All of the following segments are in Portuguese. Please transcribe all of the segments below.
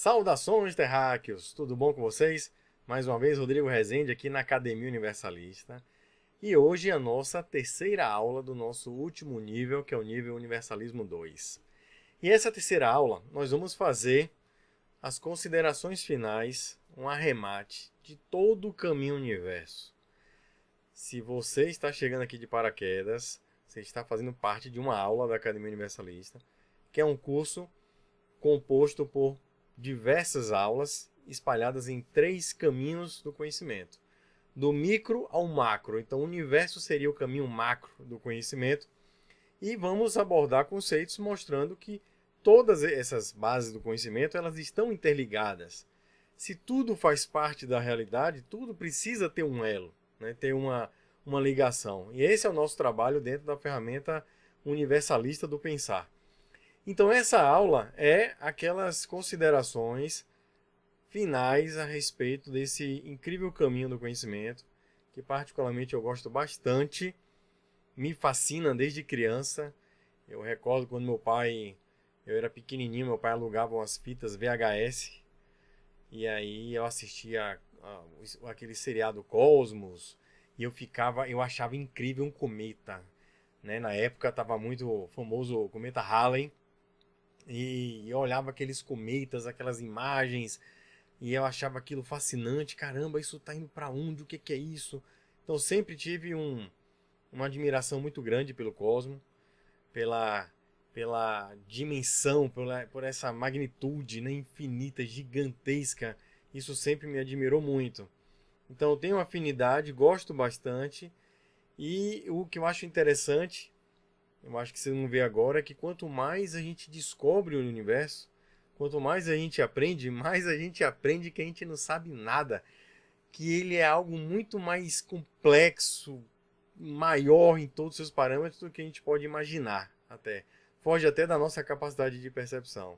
Saudações, terráqueos! Tudo bom com vocês? Mais uma vez, Rodrigo Rezende aqui na Academia Universalista. E hoje a nossa terceira aula do nosso último nível, que é o nível Universalismo 2. E essa terceira aula, nós vamos fazer as considerações finais, um arremate de todo o caminho universo. Se você está chegando aqui de paraquedas, você está fazendo parte de uma aula da Academia Universalista, que é um curso composto por diversas aulas espalhadas em 3 caminhos do conhecimento. Do micro ao macro. Então, o universo seria o caminho macro do conhecimento. E vamos abordar conceitos mostrando que todas essas bases do conhecimento elas estão interligadas. Se tudo faz parte da realidade, tudo precisa ter um elo, né? Ter uma ligação. E esse é o nosso trabalho dentro da ferramenta universalista do pensar. Então, essa aula é aquelas considerações finais a respeito desse incrível caminho do conhecimento, que particularmente eu gosto bastante, me fascina desde criança. Eu recordo quando eu era pequenininho, meu pai alugava umas fitas VHS, e aí eu assistia aquele seriado Cosmos, e eu achava incrível um cometa, né? Na época estava muito famoso o cometa Halley, e eu olhava aqueles cometas, aquelas imagens, e eu achava aquilo fascinante. Caramba, isso está indo para onde? O que é isso? Então sempre tive uma admiração muito grande pelo cosmos, pela dimensão, por essa magnitude, né, infinita, gigantesca. Isso sempre me admirou muito. Então eu tenho afinidade, gosto bastante. E o que eu acho interessante, eu acho que você não vê agora, é que quanto mais a gente descobre o universo, quanto mais a gente aprende, mais a gente aprende que a gente não sabe nada. Que ele é algo muito mais complexo, maior em todos os seus parâmetros do que a gente pode imaginar. Foge até da nossa capacidade de percepção.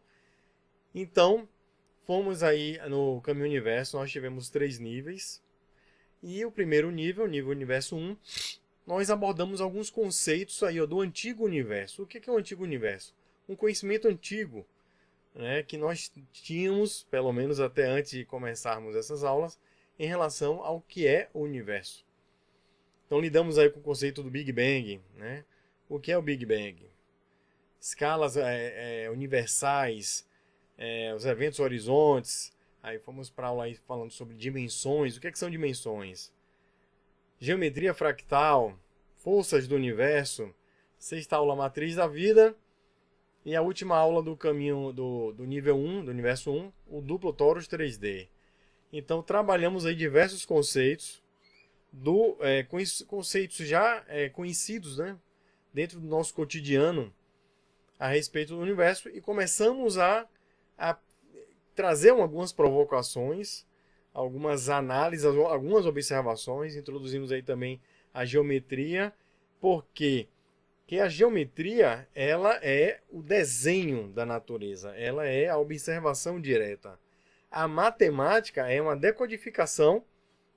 Então, fomos aí no caminho universo, nós tivemos 3 níveis. E o primeiro nível, o nível universo 1, nós abordamos alguns conceitos aí, do antigo universo. O que é o antigo universo? Um conhecimento antigo, né, que nós tínhamos, pelo menos até antes de começarmos essas aulas, em relação ao que é o universo. Então lidamos aí com o conceito do Big Bang, né? O que é o Big Bang? Escalas universais, os eventos horizontes. Aí fomos para aula aí falando sobre dimensões. O que são dimensões? Geometria fractal, forças do universo, 6ª aula matriz da vida. E a última aula do caminho do nível 1, do universo 1, o duplo torus 3D. Então, trabalhamos aí diversos conceitos, conceitos já conhecidos, né, dentro do nosso cotidiano a respeito do universo e começamos a trazer algumas provocações, algumas análises, algumas observações. Introduzimos aí também a geometria, porque a geometria ela é o desenho da natureza, ela é a observação direta. A matemática é uma decodificação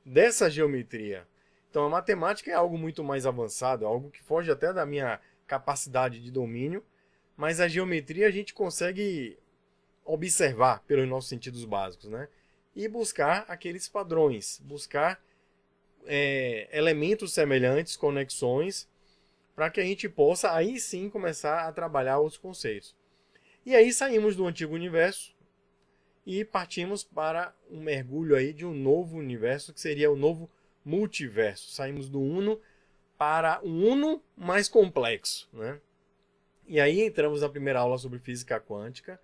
dessa geometria. Então a matemática é algo muito mais avançado, algo que foge até da minha capacidade de domínio, mas a geometria a gente consegue observar pelos nossos sentidos básicos, né? E buscar aqueles padrões, buscar elementos semelhantes, conexões, para que a gente possa aí sim começar a trabalhar os conceitos. E aí saímos do antigo universo e partimos para um mergulho aí de um novo universo, que seria o novo multiverso. Saímos do uno para um uno mais complexo, né? E aí entramos na primeira aula sobre física quântica,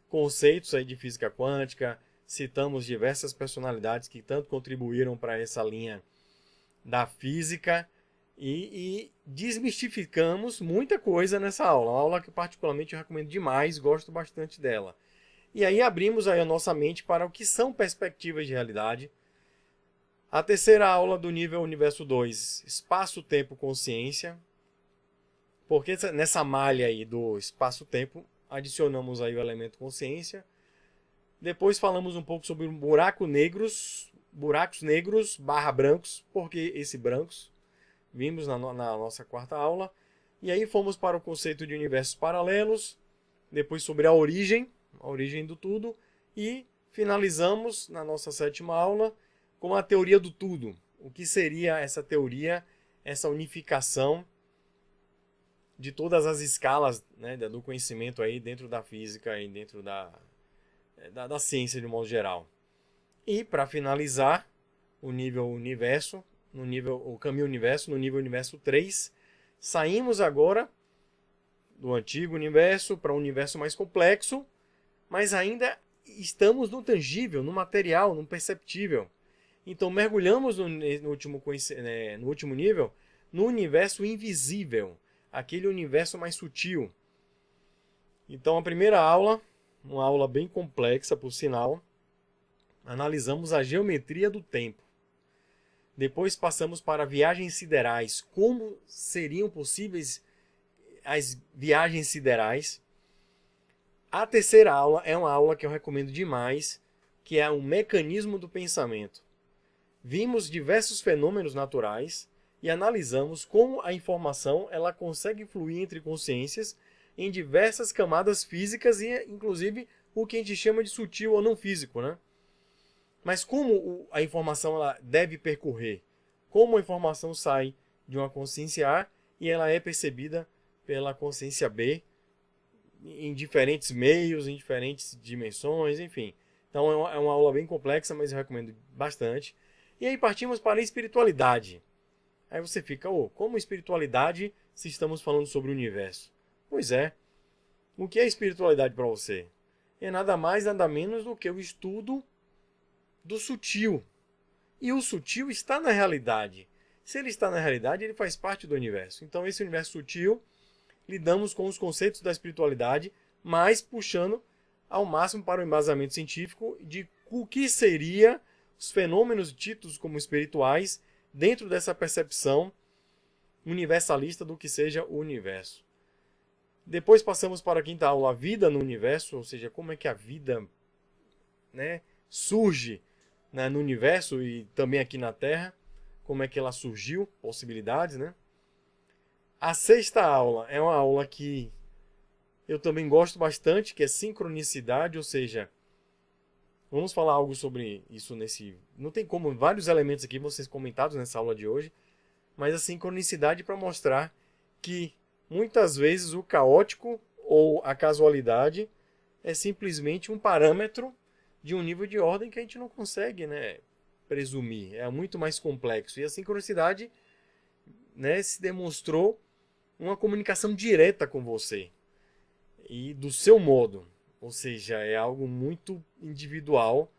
conceitos aí de física quântica, citamos diversas personalidades que tanto contribuíram para essa linha da física e desmistificamos muita coisa nessa aula. Uma aula que particularmente eu recomendo demais, gosto bastante dela. E aí abrimos aí a nossa mente para o que são perspectivas de realidade. A terceira aula do nível Universo 2, Espaço-Tempo Consciência. Porque nessa malha aí do espaço-tempo, adicionamos aí o elemento consciência. Depois falamos um pouco sobre buracos negros / brancos. Por que esse brancos? Vimos na nossa 4ª aula. E aí fomos para o conceito de universos paralelos. Depois sobre a origem do tudo. E finalizamos na nossa 7ª aula com a teoria do tudo. O que seria essa teoria, essa unificação de todas as escalas, né, do conhecimento aí dentro da física e dentro da ciência de um modo geral. E para finalizar, o nível universo, o caminho universo, no nível universo 3, saímos agora do antigo universo para um universo mais complexo, mas ainda estamos no tangível, no material, no perceptível. Então mergulhamos no último nível, no universo invisível, aquele universo mais sutil. Então a primeira aula, uma aula bem complexa por sinal, analisamos a geometria do tempo. Depois passamos para viagens siderais, como seriam possíveis as viagens siderais. A terceira aula é uma aula que eu recomendo demais, que é o mecanismo do pensamento. Vimos diversos fenômenos naturais e analisamos como a informação ela consegue fluir entre consciências em diversas camadas físicas e, inclusive, o que a gente chama de sutil ou não físico, né? Mas como a informação ela deve percorrer? Como a informação sai de uma consciência A e ela é percebida pela consciência B em diferentes meios, em diferentes dimensões, enfim. Então é uma aula bem complexa, mas eu recomendo bastante. E aí partimos para a espiritualidade. Aí você fica, como espiritualidade se estamos falando sobre o universo? Pois é. O que é espiritualidade para você? É nada mais, nada menos do que o estudo do sutil. E o sutil está na realidade. Se ele está na realidade, ele faz parte do universo. Então esse universo sutil, lidamos com os conceitos da espiritualidade, mas puxando ao máximo para o embasamento científico de o que seria os fenômenos ditos como espirituais dentro dessa percepção universalista do que seja o universo. Depois passamos para a 5ª aula, a vida no universo, ou seja, como é que a vida, né, surge, né, no universo e também aqui na Terra, como é que ela surgiu, possibilidades, né? A 6ª aula é uma aula que eu também gosto bastante, que é sincronicidade, ou seja, vamos falar algo sobre isso não tem como, vários elementos aqui vão ser comentados nessa aula de hoje, mas a sincronicidade para mostrar que muitas vezes o caótico ou a casualidade é simplesmente um parâmetro de um nível de ordem que a gente não consegue, né, presumir. É muito mais complexo. E a sincronicidade, né, se demonstrou uma comunicação direta com você e do seu modo. Ou seja, é algo muito individual,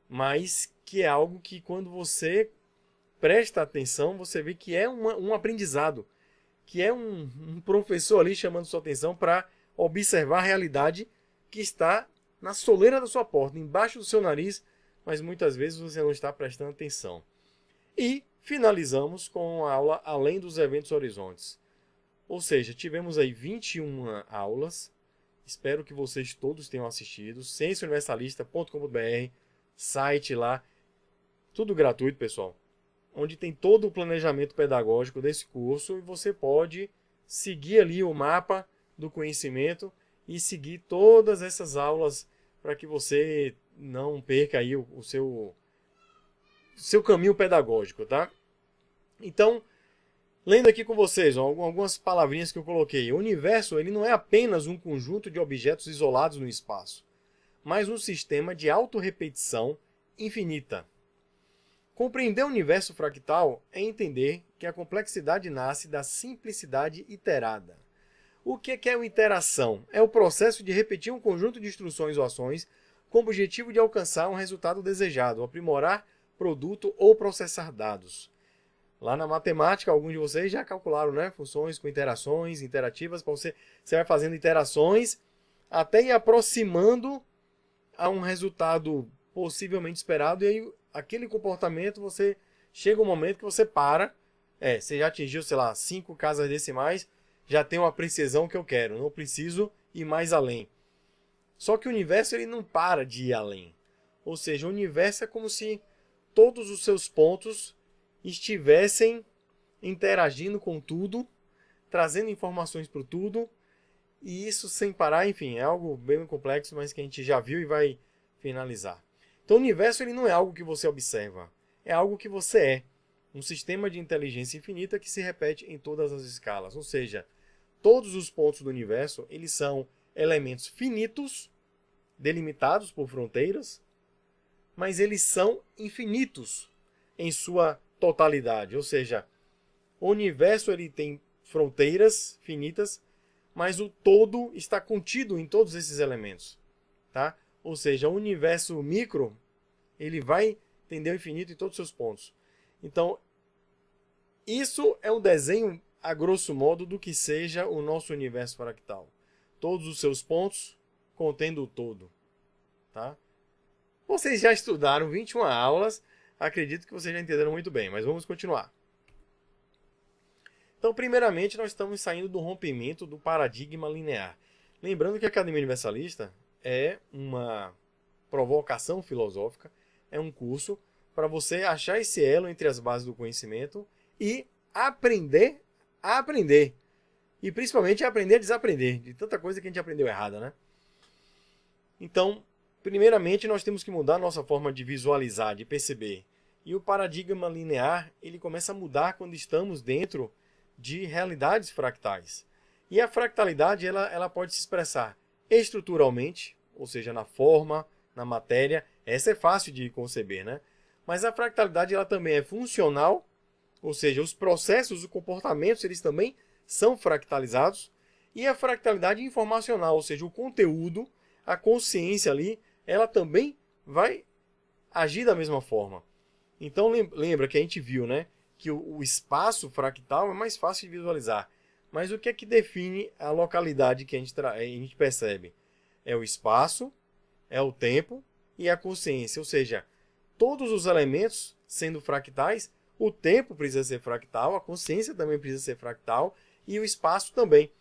mas que é algo que quando você presta atenção, você vê que é um aprendizado, que é um professor ali chamando sua atenção para observar a realidade que está na soleira da sua porta, embaixo do seu nariz, mas muitas vezes você não está prestando atenção. E finalizamos com a aula Além dos Eventos Horizontes. Ou seja, tivemos aí 21 aulas. Espero que vocês todos tenham assistido. cienciauniversalista.com.br, site lá. Tudo gratuito, pessoal. Onde tem todo o planejamento pedagógico desse curso. E você pode seguir ali o mapa do conhecimento e seguir todas essas aulas para que você não perca aí o seu caminho pedagógico, tá? Então, lendo aqui com vocês algumas palavrinhas que eu coloquei. O universo ele não é apenas um conjunto de objetos isolados no espaço, mas um sistema de autorrepetição infinita. Compreender o universo fractal é entender que a complexidade nasce da simplicidade iterada. O que é uma iteração? É o processo de repetir um conjunto de instruções ou ações com o objetivo de alcançar um resultado desejado, aprimorar produto ou processar dados. Lá na matemática, alguns de vocês já calcularam, né? Funções com interações, interativas. Você vai fazendo interações até ir aproximando a um resultado possivelmente esperado. E aí, aquele comportamento, você chega um momento que você para. Você já atingiu, sei lá, 5 casas decimais. Já tem uma precisão que eu quero. Não preciso ir mais além. Só que o universo ele não para de ir além. Ou seja, o universo é como se todos os seus pontos estivessem interagindo com tudo, trazendo informações para o tudo, e isso sem parar, enfim, é algo bem complexo, mas que a gente já viu e vai finalizar. Então o universo ele não é algo que você observa, é algo que você é. Um sistema de inteligência infinita que se repete em todas as escalas. Ou seja, todos os pontos do universo eles são elementos finitos, delimitados por fronteiras, mas eles são infinitos em sua totalidade. Ou seja, o universo ele tem fronteiras finitas, mas o todo está contido em todos esses elementos. Tá? Ou seja, o universo micro ele vai entender o infinito em todos os seus pontos. Então, isso é um desenho, a grosso modo, do que seja o nosso universo fractal. Todos os seus pontos contendo o todo. Tá? Vocês já estudaram 21 aulas, acredito que vocês já entenderam muito bem, mas vamos continuar. Então, primeiramente, nós estamos saindo do rompimento do paradigma linear. Lembrando que a Academia Universalista é uma provocação filosófica, é um curso para você achar esse elo entre as bases do conhecimento e aprender a aprender. E principalmente aprender a desaprender, de tanta coisa que a gente aprendeu errada, né? Então, primeiramente, nós temos que mudar a nossa forma de visualizar, de perceber. E o paradigma linear, ele começa a mudar quando estamos dentro de realidades fractais. E a fractalidade, ela pode se expressar estruturalmente, ou seja, na forma, na matéria. Essa é fácil de conceber, né? Mas a fractalidade, ela também é funcional, ou seja, os processos, os comportamentos, eles também são fractalizados. E a fractalidade informacional, ou seja, o conteúdo, a consciência ali, ela também vai agir da mesma forma. Então lembra que a gente viu, né, que o espaço fractal é mais fácil de visualizar. Mas o que é que define a localidade que a gente percebe? É o espaço, é o tempo e a consciência. Ou seja, todos os elementos sendo fractais, o tempo precisa ser fractal, a consciência também precisa ser fractal e o espaço também.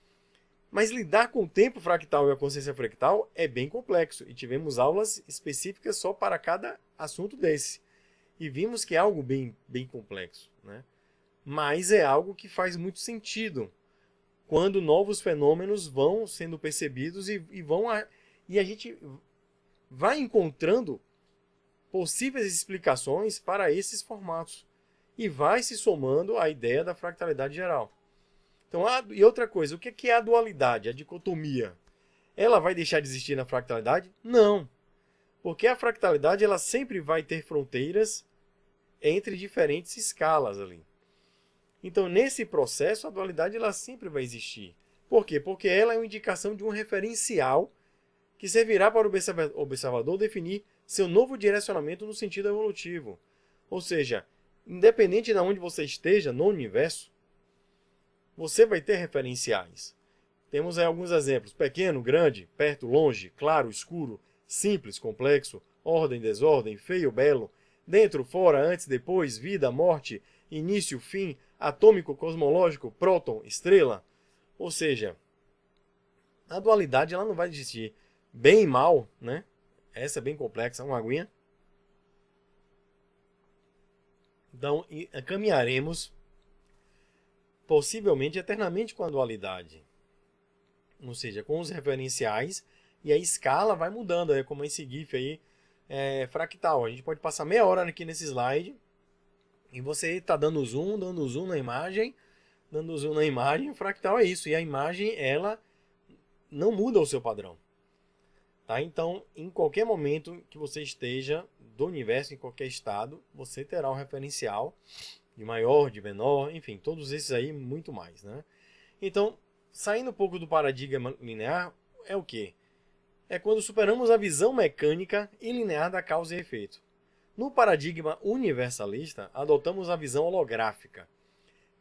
Mas lidar com o tempo fractal e a consciência fractal é bem complexo. E tivemos aulas específicas só para cada assunto desse. E vimos que é algo bem complexo. Né? Mas é algo que faz muito sentido quando novos fenômenos vão sendo percebidos e a gente vai encontrando possíveis explicações para esses formatos. E vai se somando à ideia da fractalidade geral. Então, e outra coisa, o que é a dualidade, a dicotomia? Ela vai deixar de existir na fractalidade? Não. Porque a fractalidade ela sempre vai ter fronteiras entre diferentes escalas ali. Então, nesse processo, a dualidade ela sempre vai existir. Por quê? Porque ela é uma indicação de um referencial que servirá para o observador definir seu novo direcionamento no sentido evolutivo. Ou seja, independente de onde você esteja no universo, você vai ter referenciais. Temos aí alguns exemplos: pequeno, grande, perto, longe, claro, escuro, simples, complexo, ordem, desordem, feio, belo, dentro, fora, antes, depois, vida, morte, início, fim, atômico, cosmológico, próton, estrela. Ou seja, a dualidade ela não vai existir. Bem e mal, né? Essa é bem complexa, uma aguinha. Então, caminharemos possivelmente eternamente com a dualidade. Ou seja, com os referenciais e a escala vai mudando, como esse GIF aí fractal. A gente pode passar meia hora aqui nesse slide e você está dando zoom na imagem, o fractal é isso. E a imagem, ela não muda o seu padrão. Tá? Então, em qualquer momento que você esteja do universo, em qualquer estado, você terá um referencial de maior, de menor, enfim, todos esses aí, muito mais. Né? Então, saindo um pouco do paradigma linear, é o quê? É quando superamos a visão mecânica e linear da causa e efeito. No paradigma universalista, adotamos a visão holográfica.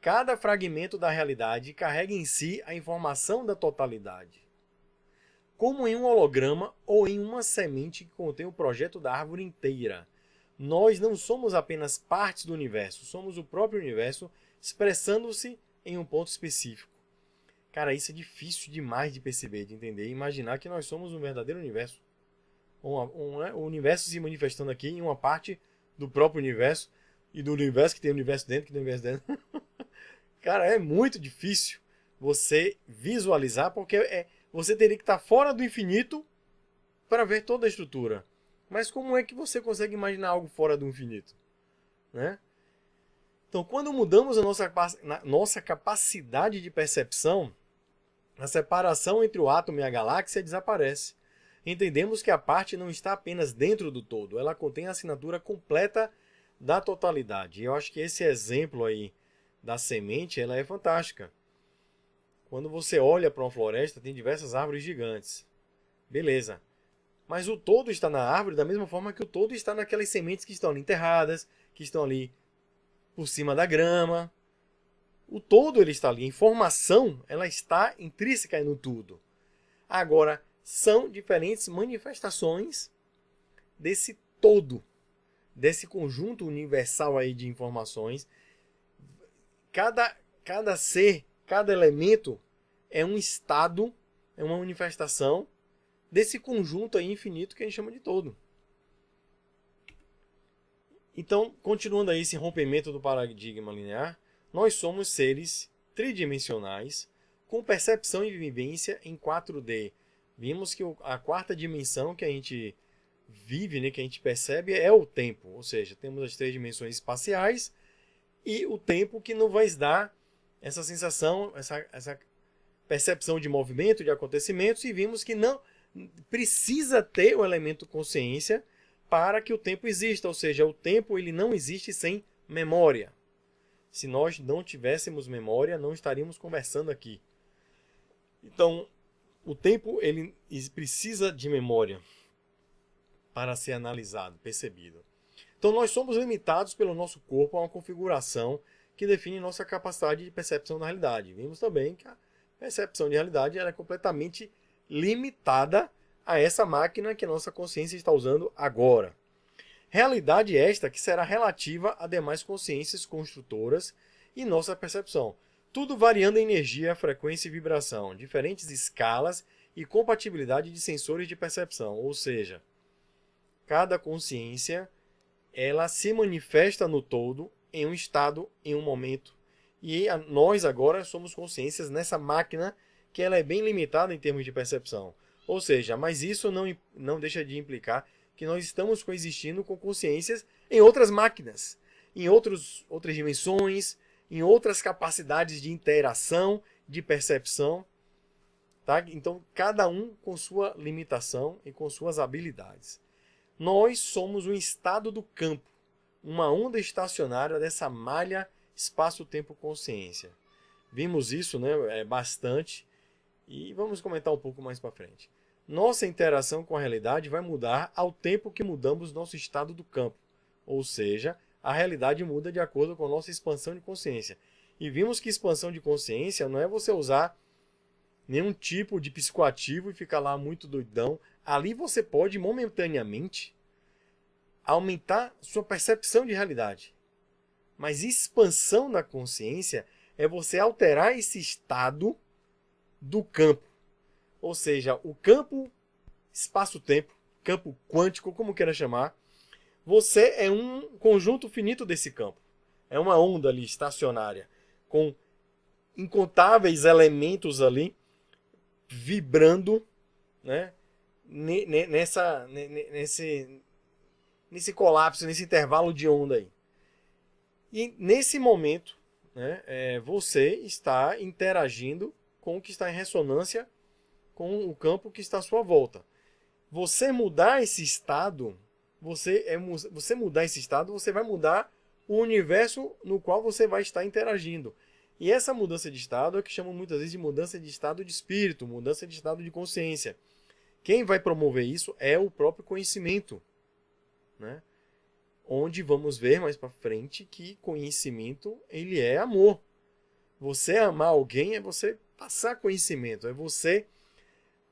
Cada fragmento da realidade carrega em si a informação da totalidade. Como em um holograma ou em uma semente que contém o projeto da árvore inteira. Nós não somos apenas partes do universo, somos o próprio universo expressando-se em um ponto específico. Cara, isso é difícil demais de perceber, de entender e imaginar que nós somos um verdadeiro universo. O universo se manifestando aqui em uma parte do próprio universo e do universo que tem o universo dentro, que tem o universo dentro. Cara, é muito difícil você visualizar, porque você teria que estar fora do infinito para ver toda a estrutura. Mas como é que você consegue imaginar algo fora do infinito? Né? Então, quando mudamos a nossa capacidade de percepção, a separação entre o átomo e a galáxia desaparece. Entendemos que a parte não está apenas dentro do todo, ela contém a assinatura completa da totalidade. E eu acho que esse exemplo aí da semente, ela é fantástica. Quando você olha para uma floresta, tem diversas árvores gigantes. Beleza. Mas o todo está na árvore da mesma forma que o todo está naquelas sementes que estão ali enterradas, que estão ali por cima da grama. O todo ele está ali. A informação ela está intrínseca no tudo. Agora, são diferentes manifestações desse todo, desse conjunto universal aí de informações. Cada ser, cada elemento é um estado, é uma manifestação desse conjunto aí infinito que a gente chama de todo. Então, continuando aí esse rompimento do paradigma linear, nós somos seres tridimensionais com percepção e vivência em 4D. Vimos que a quarta dimensão que a gente vive, né, que a gente percebe, é o tempo. Ou seja, temos as 3 dimensões espaciais e o tempo que nos vai dar essa sensação, essa percepção de movimento, de acontecimentos, e vimos que não precisa ter o elemento consciência para que o tempo exista, ou seja, o tempo ele não existe sem memória. Se nós não tivéssemos memória, não estaríamos conversando aqui. Então, o tempo ele precisa de memória para ser analisado, percebido. Então, nós somos limitados pelo nosso corpo a uma configuração que define nossa capacidade de percepção da realidade. Vimos também que a percepção de realidade ela é completamente limitada a essa máquina que a nossa consciência está usando agora. Realidade esta que será relativa a demais consciências construtoras e nossa percepção. Tudo variando em energia, frequência e vibração, diferentes escalas e compatibilidade de sensores de percepção. Ou seja, cada consciência ela se manifesta no todo em um estado, em um momento. E nós agora somos consciências nessa máquina que ela é bem limitada em termos de percepção. Ou seja, mas isso não deixa de implicar que nós estamos coexistindo com consciências em outras máquinas, em outras dimensões, em outras capacidades de interação, de percepção. Tá? Então, cada um com sua limitação e com suas habilidades. Nós somos um estado do campo, uma onda estacionária dessa malha espaço-tempo-consciência. Vimos isso, né, bastante e vamos comentar um pouco mais para frente. Nossa interação com a realidade vai mudar ao tempo que mudamos nosso estado do campo, ou seja, a realidade muda de acordo com a nossa expansão de consciência. E vimos que expansão de consciência não é você usar nenhum tipo de psicoativo e ficar lá muito doidão. Ali você pode momentaneamente aumentar sua percepção de realidade. Mas expansão da consciência é você alterar esse estado do campo. Ou seja, o campo espaço-tempo, campo quântico, como queira chamar, você é um conjunto finito desse campo. É uma onda ali estacionária, com incontáveis elementos ali vibrando, né, nesse colapso, nesse intervalo de onda aí. E nesse momento, né, você está interagindo com o que está em ressonância com o campo que está à sua volta. Você mudar esse estado, você vai mudar o universo no qual você vai estar interagindo. E essa mudança de estado é o que chamam muitas vezes de mudança de estado de espírito, mudança de estado de consciência. Quem vai promover isso é o próprio conhecimento, né? Onde vamos ver mais para frente que conhecimento ele é amor. Você amar alguém é você passar conhecimento, é você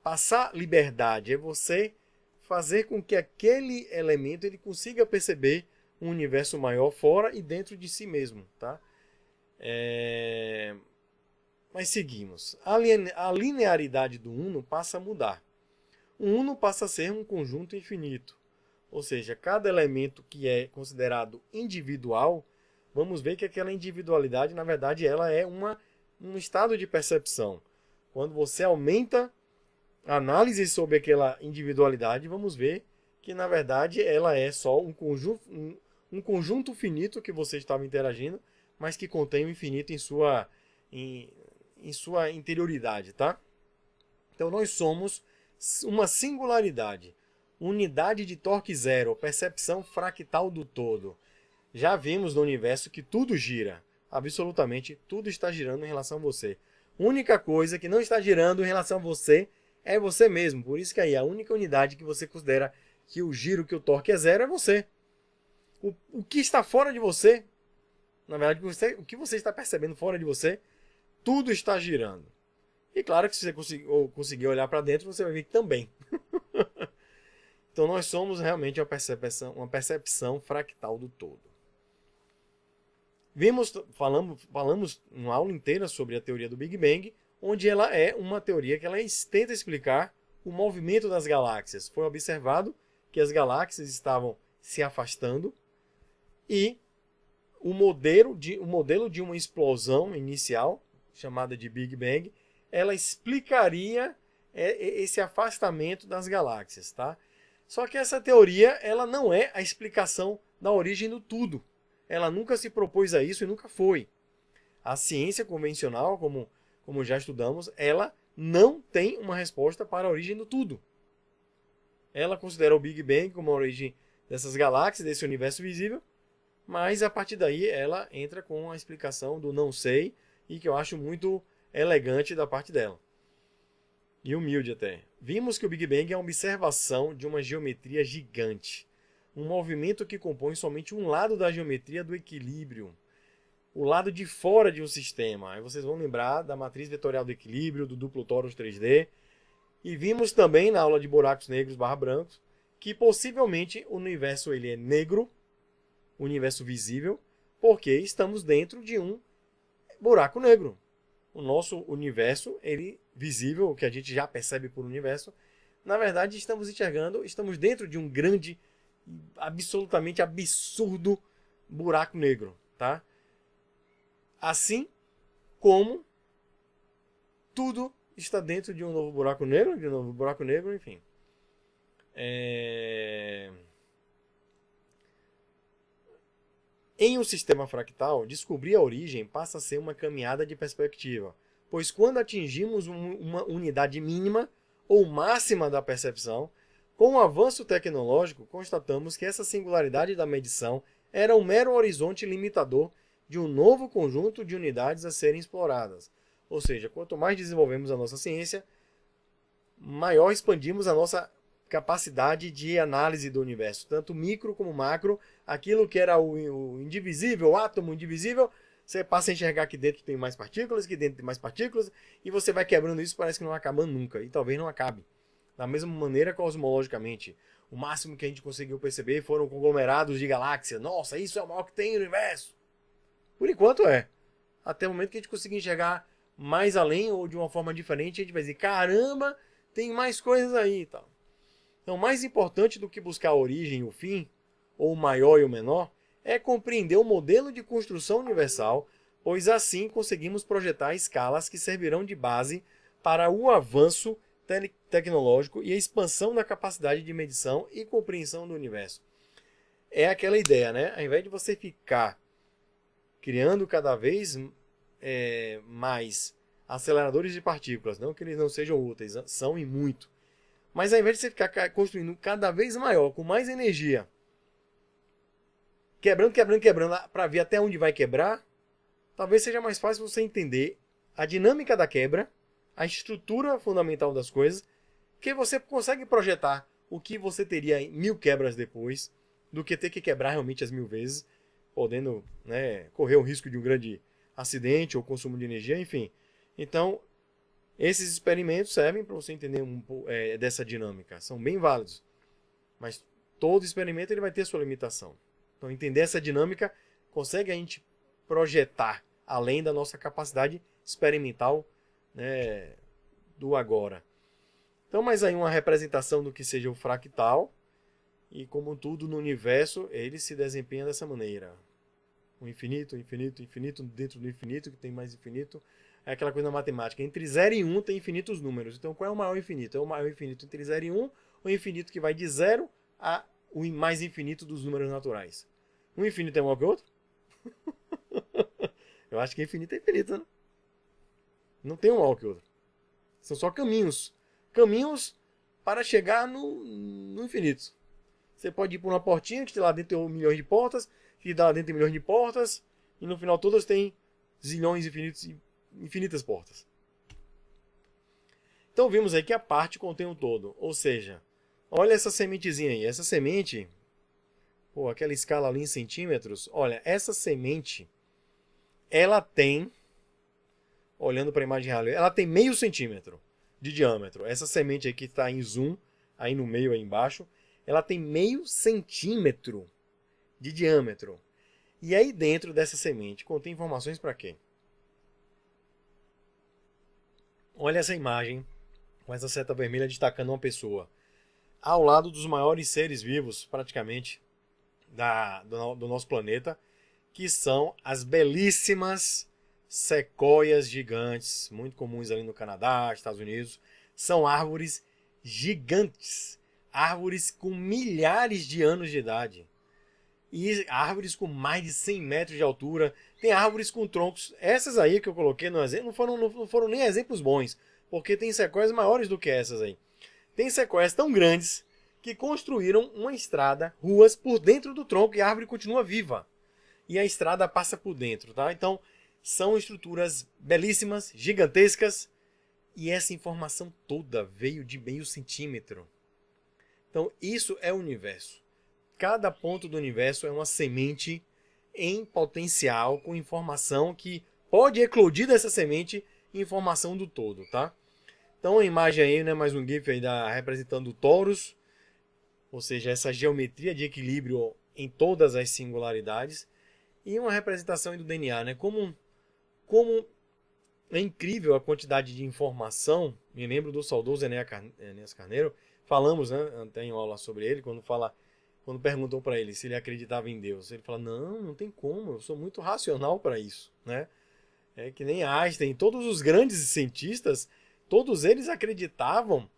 passar liberdade, é você fazer com que aquele elemento ele consiga perceber um universo maior fora e dentro de si mesmo, tá? Mas seguimos. A linearidade do Uno passa a mudar. O Uno passa a ser um conjunto infinito. Ou seja, cada elemento que é considerado individual, vamos ver que aquela individualidade, na verdade, ela é um estado de percepção. Quando você aumenta a análise sobre aquela individualidade, vamos ver que na verdade ela é só um conjunto finito que você estava interagindo, mas que contém o infinito em sua interioridade, tá? Então nós somos uma singularidade, unidade de torque zero, percepção fractal do todo. Já vimos no universo que tudo gira, absolutamente tudo está girando em relação a você. A única coisa que não está girando em relação a você é você mesmo. Por isso que aí a única unidade que você considera que o giro, que o torque é zero, é você. O que está fora de você, na verdade, o que você está percebendo fora de você, tudo está girando. E claro que se você conseguir olhar para dentro, você vai ver que também. Então nós somos realmente uma percepção fractal do todo. Falamos uma aula inteira sobre a teoria do Big Bang, onde ela é uma teoria que ela tenta explicar o movimento das galáxias. Foi observado que as galáxias estavam se afastando e o modelo de uma explosão inicial, chamada de Big Bang, ela explicaria esse afastamento das galáxias, tá? Só que essa teoria ela não é a explicação da origem do tudo. Ela nunca se propôs a isso e nunca foi. A ciência convencional, como já estudamos, ela não tem uma resposta para a origem do tudo. Ela considera o Big Bang como a origem dessas galáxias, desse universo visível, mas a partir daí ela entra com a explicação do não sei, e que eu acho muito elegante da parte dela. E humilde até. Vimos que o Big Bang é uma observação de uma geometria gigante. Um movimento que compõe somente um lado da geometria do equilíbrio. O lado de fora de um sistema. Aí vocês vão lembrar da matriz vetorial do equilíbrio, do duplo torus 3D. E vimos também na aula de buracos negros / brancos que possivelmente o universo ele é negro, o universo visível, porque estamos dentro de um buraco negro. O nosso universo, ele visível, o que a gente já percebe por universo, na verdade estamos dentro de um grande, absolutamente absurdo buraco negro, tá? Assim como tudo está dentro de um novo buraco negro, enfim. Em um sistema fractal, descobrir a origem passa a ser uma caminhada de perspectiva, pois quando atingimos uma unidade mínima ou máxima da percepção, com o avanço tecnológico, constatamos que essa singularidade da medição era um mero horizonte limitador de um novo conjunto de unidades a serem exploradas. Ou seja, quanto mais desenvolvemos a nossa ciência, maior expandimos a nossa capacidade de análise do universo, tanto micro como macro. Aquilo que era o indivisível, o átomo indivisível, você passa a enxergar que dentro tem mais partículas, que dentro tem mais partículas, e você vai quebrando isso, parece que não acaba nunca, e talvez não acabe. Da mesma maneira, cosmologicamente, o máximo que a gente conseguiu perceber foram conglomerados de galáxias. Nossa, isso é o maior que tem no universo. Por enquanto é. Até o momento que a gente conseguir enxergar mais além ou de uma forma diferente, a gente vai dizer, caramba, tem mais coisas aí e tal. Então, mais importante do que buscar a origem e o fim, ou o maior e o menor, é compreender o modelo de construção universal, pois assim conseguimos projetar escalas que servirão de base para o avanço tecnológico e a expansão da capacidade de medição e compreensão do universo. É aquela ideia, né? Ao invés de você ficar criando cada vez mais aceleradores de partículas, não que eles não sejam úteis, são e muito. Mas ao invés de você ficar construindo cada vez maior, com mais energia, quebrando para ver até onde vai quebrar, talvez seja mais fácil você entender a dinâmica da quebra, a estrutura fundamental das coisas, que você consegue projetar o que você teria em 1000 quebras depois, do que ter que quebrar realmente as 1000 vezes, podendo, né, correr o risco de um grande acidente ou consumo de energia, enfim. Então, esses experimentos servem para você entender dessa dinâmica. São bem válidos. Mas todo experimento ele vai ter sua limitação. Então, entender essa dinâmica consegue a gente projetar além da nossa capacidade experimental, né, do agora. Então, mais aí uma representação do que seja o fractal. E como tudo no universo, ele se desempenha dessa maneira. O infinito, infinito, infinito, dentro do infinito, que tem mais infinito. É aquela coisa na matemática. Entre 0 e 1 tem infinitos números. Então, qual é o maior infinito? É o maior infinito entre 0 e 1, o infinito que vai de 0 o mais infinito dos números naturais. Um infinito é maior que o outro? Eu acho que infinito é infinito, né? Não tem um maior que o outro. São só caminhos. Caminhos para chegar no infinito. Você pode ir por uma portinha que lá dentro tem milhões de portas, que lá dentro tem milhões de portas, e no final todas têm zilhões infinitas portas. Então vimos aí que a parte contém o todo. Ou seja, olha essa sementezinha aí. Essa semente, aquela escala ali em centímetros, olha, essa semente, ela tem, olhando para a imagem real, ela tem meio centímetro de diâmetro. Essa semente aqui está em zoom, aí no meio, aí embaixo, ela tem meio centímetro de diâmetro. E aí dentro dessa semente contém informações para quê? Olha essa imagem com essa seta vermelha destacando uma pessoa ao lado dos maiores seres vivos, praticamente, do nosso planeta, que são as belíssimas sequoias gigantes, muito comuns ali no Canadá, Estados Unidos. São árvores gigantes, árvores com milhares de anos de idade. E árvores com mais de 100 metros de altura. Tem árvores com troncos. Essas aí que eu coloquei no exemplo não foram nem exemplos bons, porque tem sequoias maiores do que essas aí. Tem sequoias tão grandes que construíram uma estrada, ruas por dentro do tronco e a árvore continua viva. E a estrada passa por dentro, tá? Então, são estruturas belíssimas, gigantescas, e essa informação toda veio de meio centímetro. Então, isso é o universo. Cada ponto do universo é uma semente em potencial, com informação que pode eclodir dessa semente informação do todo, tá? Então a imagem aí, né, mais um GIF aí representando o torus, ou seja, essa geometria de equilíbrio em todas as singularidades, e uma representação aí do DNA, né? Como é incrível a quantidade de informação. Me lembro do saudoso Enéas Carneiro, falamos, né, até em aula sobre ele, quando perguntou para ele se ele acreditava em Deus. Ele fala, não tem como, eu sou muito racional para isso, né? É que nem Einstein, todos os grandes cientistas, todos eles acreditavam,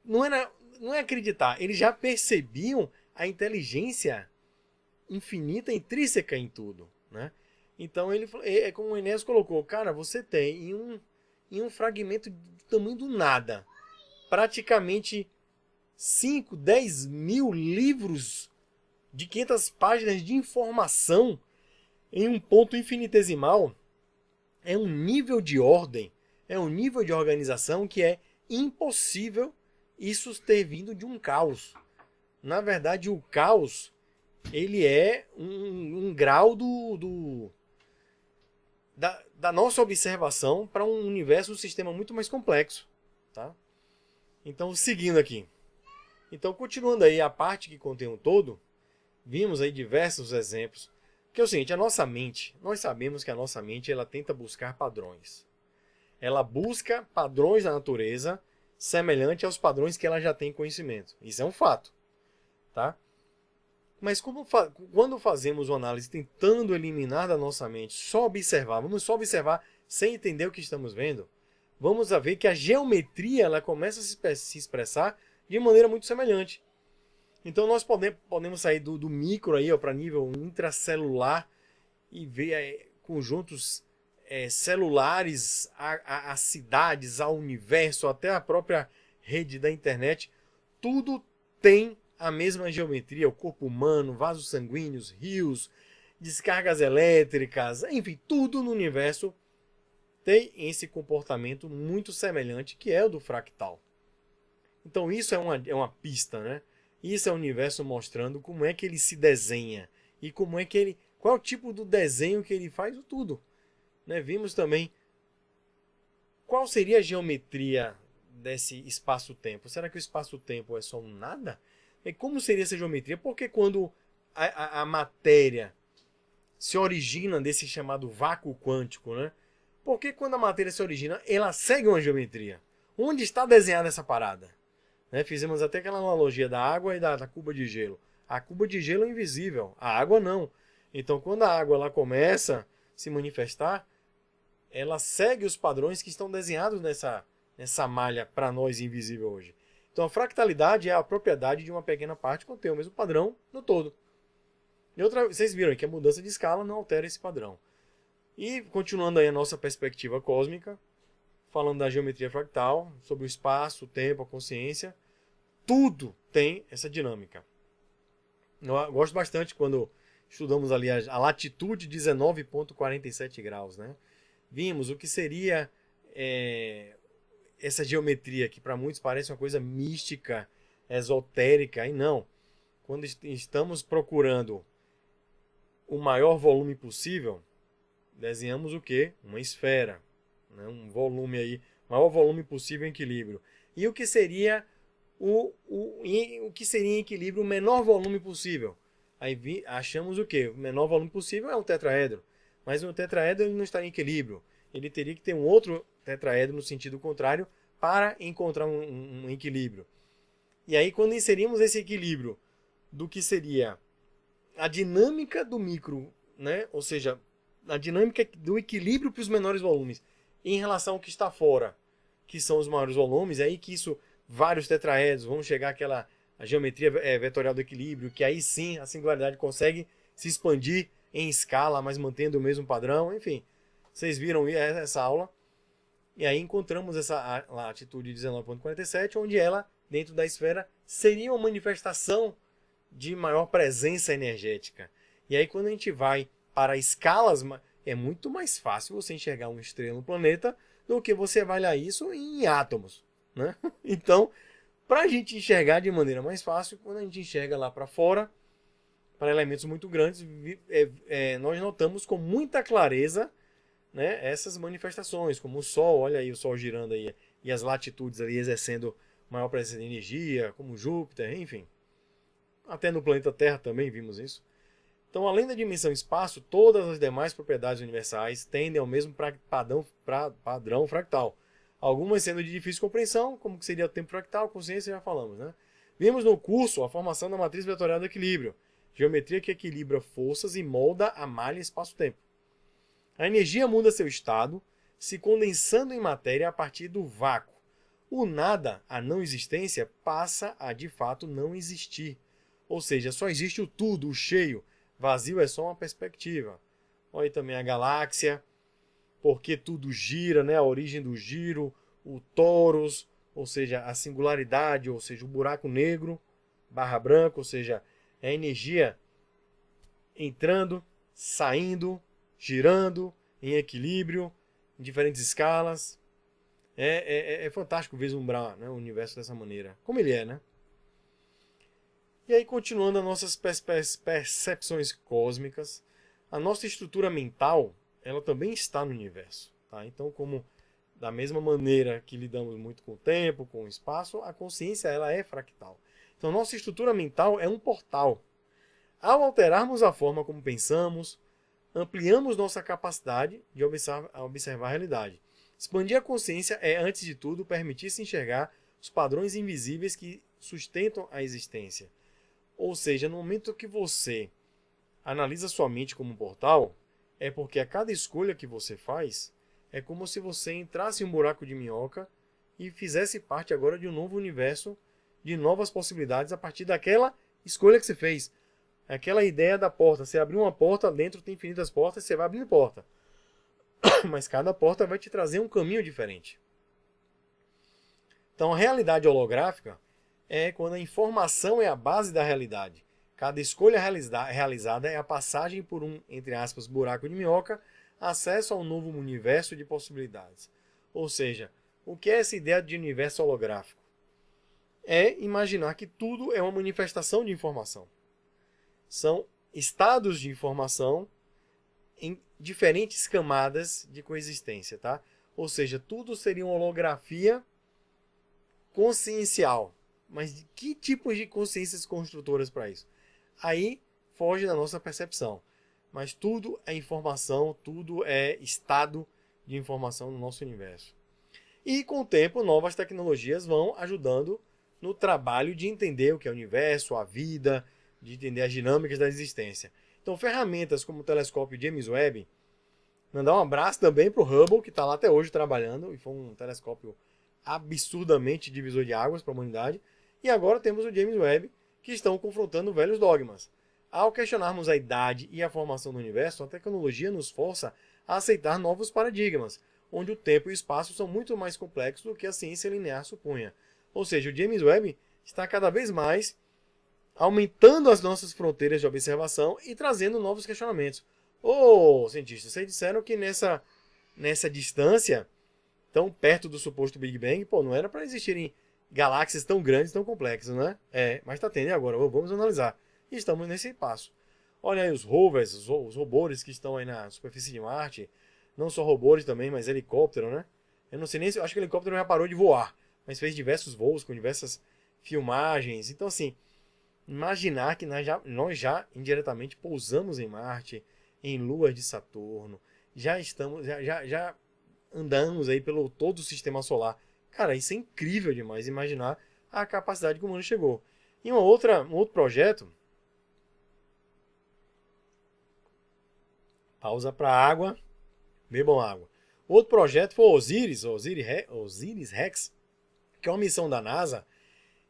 não é acreditar, eles já percebiam a inteligência infinita, intrínseca em tudo, né? Então ele é como o Enéas colocou, cara, você tem em um fragmento do tamanho do nada, praticamente 5, 10 mil livros de 500 páginas de informação em um ponto infinitesimal. É um nível de ordem, é um nível de organização que é impossível isso ter vindo de um caos. Na verdade, o caos, ele é um grau da nossa observação para um universo, um sistema muito mais complexo, tá? Então, seguindo aqui. Então, continuando aí a parte que contém o todo, vimos aí diversos exemplos, que é o seguinte, a nossa mente, nós sabemos que a nossa mente ela tenta buscar padrões. Ela busca padrões da natureza semelhante aos padrões que ela já tem conhecimento. Isso é um fato, tá? Mas quando fazemos uma análise tentando eliminar da nossa mente, vamos só observar sem entender o que estamos vendo, vamos a ver que a geometria ela começa a se expressar de maneira muito semelhante. Então nós podemos sair do micro aí para nível intracelular e ver conjuntos celulares, a cidades, ao universo, até a própria rede da internet. Tudo tem a mesma geometria, o corpo humano, vasos sanguíneos, rios, descargas elétricas, enfim, tudo no universo tem esse comportamento muito semelhante que é o do fractal. Então isso é uma pista, né? Isso é o universo mostrando como é que ele se desenha e qual é o tipo do desenho que ele faz, tudo. Né? Vimos também qual seria a geometria desse espaço-tempo. Será que o espaço-tempo é só um nada? E como seria essa geometria? Porque quando a matéria se origina desse chamado vácuo quântico, né? Porque quando a matéria se origina, ela segue uma geometria. Onde está desenhada essa parada? Né? Fizemos até aquela analogia da água e da cuba de gelo. A cuba de gelo é invisível, a água não. Então, quando a água ela começa a se manifestar, ela segue os padrões que estão desenhados nessa malha para nós invisível hoje. Então a fractalidade é a propriedade de uma pequena parte contém o mesmo padrão no todo. E vocês viram que a mudança de escala não altera esse padrão. E continuando aí a nossa perspectiva cósmica, falando da geometria fractal, sobre o espaço, o tempo, a consciência, tudo tem essa dinâmica. Eu gosto bastante quando estudamos ali a latitude 19,47 graus, né? Vimos o que seria essa geometria que para muitos parece uma coisa mística, esotérica, e não. Quando estamos procurando o maior volume possível, desenhamos o quê? Uma esfera, né? Um volume aí, maior volume possível em equilíbrio. E o que seria o que seria em equilíbrio o menor volume possível? Aí achamos o quê? O menor volume possível é um tetraedro. Mas um tetraedro ele não está em equilíbrio. Ele teria que ter um outro tetraedro no sentido contrário para encontrar um equilíbrio. E aí quando inserimos esse equilíbrio do que seria a dinâmica do micro, né? Ou seja, a dinâmica do equilíbrio para os menores volumes em relação ao que está fora, que são os maiores volumes, é aí que isso, vários tetraedros, vão chegar àquela a geometria vetorial do equilíbrio, que aí sim a singularidade consegue se expandir em escala, mas mantendo o mesmo padrão, enfim. Vocês viram essa aula, e aí encontramos essa latitude 19,47, onde ela, dentro da esfera, seria uma manifestação de maior presença energética. E aí quando a gente vai para escalas, é muito mais fácil você enxergar uma estrela no planeta do que você avaliar isso em átomos, né? Então, para a gente enxergar de maneira mais fácil, quando a gente enxerga lá para fora, para elementos muito grandes, nós notamos com muita clareza, né, essas manifestações, como o Sol, olha aí o Sol girando aí, e as latitudes ali exercendo maior presença de energia, como Júpiter, enfim. Até no planeta Terra também vimos isso. Então, além da dimensão espaço, todas as demais propriedades universais tendem ao mesmo padrão fractal. Algumas sendo de difícil compreensão, como que seria o tempo fractal, consciência, já falamos, né? Vimos no curso a formação da matriz vetorial do equilíbrio, geometria que equilibra forças e molda a malha espaço-tempo. A energia muda seu estado, se condensando em matéria a partir do vácuo. O nada, a não existência, passa a de fato não existir. Ou seja, só existe o tudo, o cheio. Vazio é só uma perspectiva. Olha aí também a galáxia, porque tudo gira, né? A origem do giro, o torus, ou seja, a singularidade, ou seja, o buraco negro, barra branca, ou seja, é a energia entrando, saindo, girando, em equilíbrio, em diferentes escalas. É fantástico vislumbrar, né, o universo dessa maneira. Como ele é, né? E aí, continuando as nossas percepções cósmicas, a nossa estrutura mental, ela também está no universo. Tá? Então, como da mesma maneira que lidamos muito com o tempo, com o espaço, a consciência ela é fractal. Então, nossa estrutura mental é um portal. Ao alterarmos a forma como pensamos, ampliamos nossa capacidade de observar a realidade. Expandir a consciência é, antes de tudo, permitir-se enxergar os padrões invisíveis que sustentam a existência. Ou seja, no momento que você analisa sua mente como um portal, é porque a cada escolha que você faz, é como se você entrasse em um buraco de minhoca e fizesse parte agora de um novo universo, de novas possibilidades a partir daquela escolha que você fez. Aquela ideia da porta, você abriu uma porta, dentro tem infinitas portas, você vai abrindo porta. Mas cada porta vai te trazer um caminho diferente. Então a realidade holográfica é quando a informação é a base da realidade. Cada escolha realizada é a passagem por um, entre aspas, buraco de minhoca, acesso a um novo universo de possibilidades. Ou seja, o que é essa ideia de universo holográfico? É imaginar que tudo é uma manifestação de informação. São estados de informação em diferentes camadas de coexistência, tá? Ou seja, tudo seria uma holografia consciencial. Mas de que tipos de consciências construtoras para isso? Aí foge da nossa percepção. Mas tudo é informação, tudo é estado de informação no nosso universo. E com o tempo, novas tecnologias vão ajudando no trabalho de entender o que é o universo, a vida, de entender as dinâmicas da existência. Então, ferramentas como o telescópio James Webb, mandar um abraço também para o Hubble, que está lá até hoje trabalhando, e foi um telescópio absurdamente divisor de águas para a humanidade. E agora temos o James Webb, que estão confrontando velhos dogmas. Ao questionarmos a idade e a formação do universo, a tecnologia nos força a aceitar novos paradigmas, onde o tempo e o espaço são muito mais complexos do que a ciência linear supunha. Ou seja, o James Webb está cada vez mais aumentando as nossas fronteiras de observação e trazendo novos questionamentos. Ô, cientistas, vocês disseram que nessa distância, tão perto do suposto Big Bang, pô, não era para existirem galáxias tão grandes, tão complexas, né? Mas está tendo agora, vamos analisar. E estamos nesse passo. Olha aí os rovers, os robôs que estão aí na superfície de Marte. Não só robôs também, mas helicóptero, né? Eu não sei nem se... Acho que o helicóptero já parou de voar. Mas fez diversos voos com diversas filmagens. Então, assim, imaginar que nós já indiretamente pousamos em Marte, em luas de Saturno. Já andamos aí pelo todo o sistema solar. Cara, isso é incrível demais, imaginar a capacidade que o humano chegou. E um outro projeto... Pausa para água. Bebam água. Outro projeto foi o Osiris Rex, que é uma missão da NASA,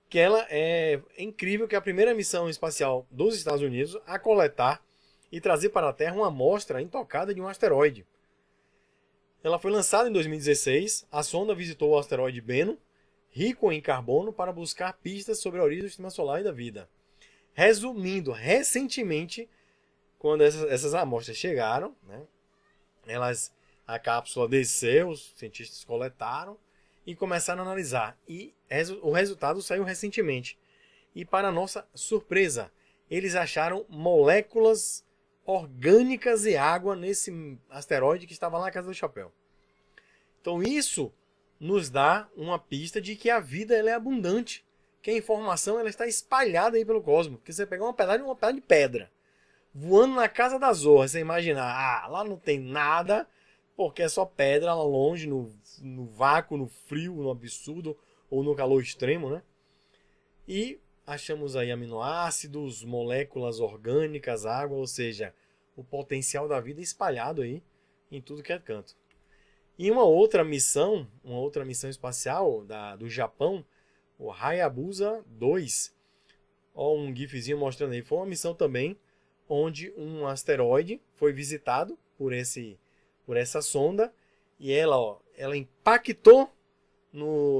que ela é incrível, que é a primeira missão espacial dos Estados Unidos a coletar e trazer para a Terra uma amostra intocada de um asteroide. Ela foi lançada em 2016, a sonda visitou o asteroide Bennu, rico em carbono, para buscar pistas sobre a origem do sistema solar e da vida. Resumindo, recentemente, quando essas amostras chegaram, né, a cápsula desceu, os cientistas coletaram e começaram a analisar. E o resultado saiu recentemente. E para nossa surpresa, eles acharam moléculas orgânicas e água nesse asteroide que estava lá na Casa do Chapéu. Então isso nos dá uma pista de que a vida ela é abundante, que a informação ela está espalhada aí pelo cosmos. Porque você pegar uma pedaço de pedra voando na casa da Zorra, você imaginar, lá não tem nada, porque é só pedra lá longe, no vácuo, no frio, no absurdo, ou no calor extremo, né? E achamos aí aminoácidos, moléculas orgânicas, água, ou seja, o potencial da vida espalhado aí em tudo que é canto. E uma outra missão espacial do Japão, o Hayabusa 2, ó, um gifzinho mostrando aí, foi uma missão também onde um asteroide foi visitado por essa sonda e ela impactou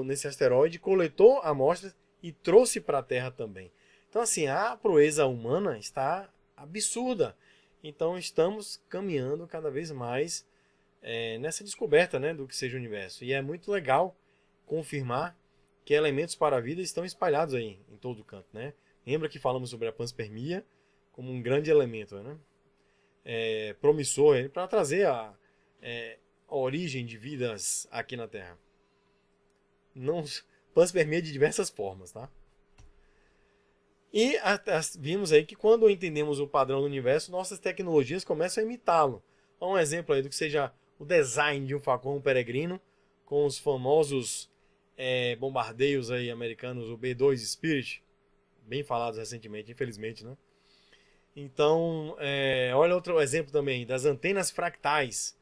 nesse asteroide, coletou amostras e trouxe para a Terra também. Então, assim, a proeza humana está absurda. Então, estamos caminhando cada vez mais nessa descoberta, né, do que seja o universo. E é muito legal confirmar que elementos para a vida estão espalhados aí em todo canto, né? Lembra que falamos sobre a panspermia como um grande elemento, né? Promissor para trazer a origem de vidas aqui na Terra. Panspermia de diversas formas, tá? E vimos aí que quando entendemos o padrão do universo, nossas tecnologias começam a imitá-lo. Um exemplo aí do que seja o design de um Falcão Peregrino com os famosos bombardeios aí americanos, o B-2 Spirit, bem falados recentemente, infelizmente, né? Então, olha outro exemplo também, das antenas fractais,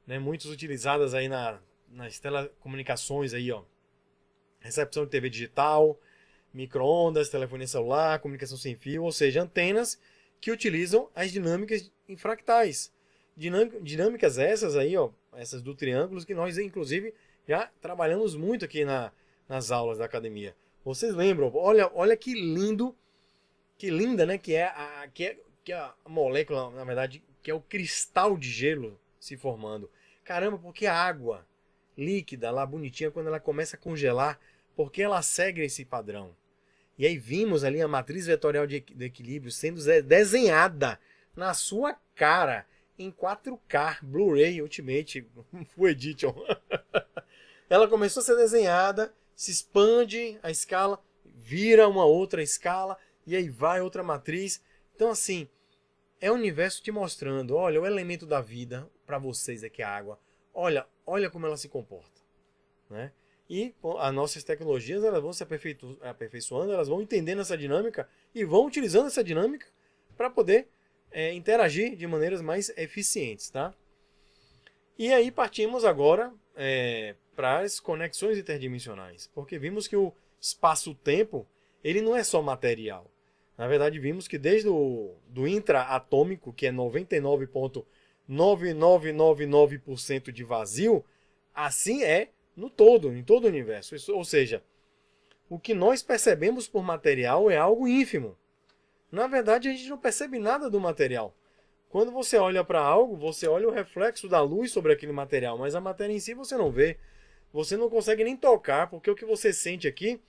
né, muitas utilizadas aí nas telecomunicações, aí, ó, recepção de TV digital, micro-ondas, telefonia celular, comunicação sem fio, ou seja, antenas que utilizam as dinâmicas em fractais. Dinâmicas essas aí, ó, essas do triângulo, que nós, inclusive, já trabalhamos muito aqui nas aulas da academia. Vocês lembram? Olha que lindo, que linda, né? Que é a molécula, na verdade, que é o cristal de gelo se formando. Caramba, porque a água líquida, lá bonitinha, quando ela começa a congelar, porque ela segue esse padrão. E aí vimos ali a matriz vetorial de equilíbrio sendo desenhada na sua cara, em 4K, Blu-ray Ultimate, Full Edition. Ela começou a ser desenhada, se expande a escala, vira uma outra escala, e aí vai outra matriz. Então, assim, é o universo te mostrando, olha, o elemento da vida para vocês aqui é a água. Olha como ela se comporta, né? E as nossas tecnologias elas vão se aperfeiçoando, elas vão entendendo essa dinâmica e vão utilizando essa dinâmica para poder interagir de maneiras mais eficientes, tá? E aí partimos agora para as conexões interdimensionais, porque vimos que o espaço-tempo ele não é só material. Na verdade, vimos que desde do intraatômico, que é 99,9999% de vazio, assim é no todo, em todo o universo. Ou seja, o que nós percebemos por material é algo ínfimo. Na verdade, a gente não percebe nada do material. Quando você olha para algo, você olha o reflexo da luz sobre aquele material, mas a matéria em si você não vê. Você não consegue nem tocar, porque o que você sente aqui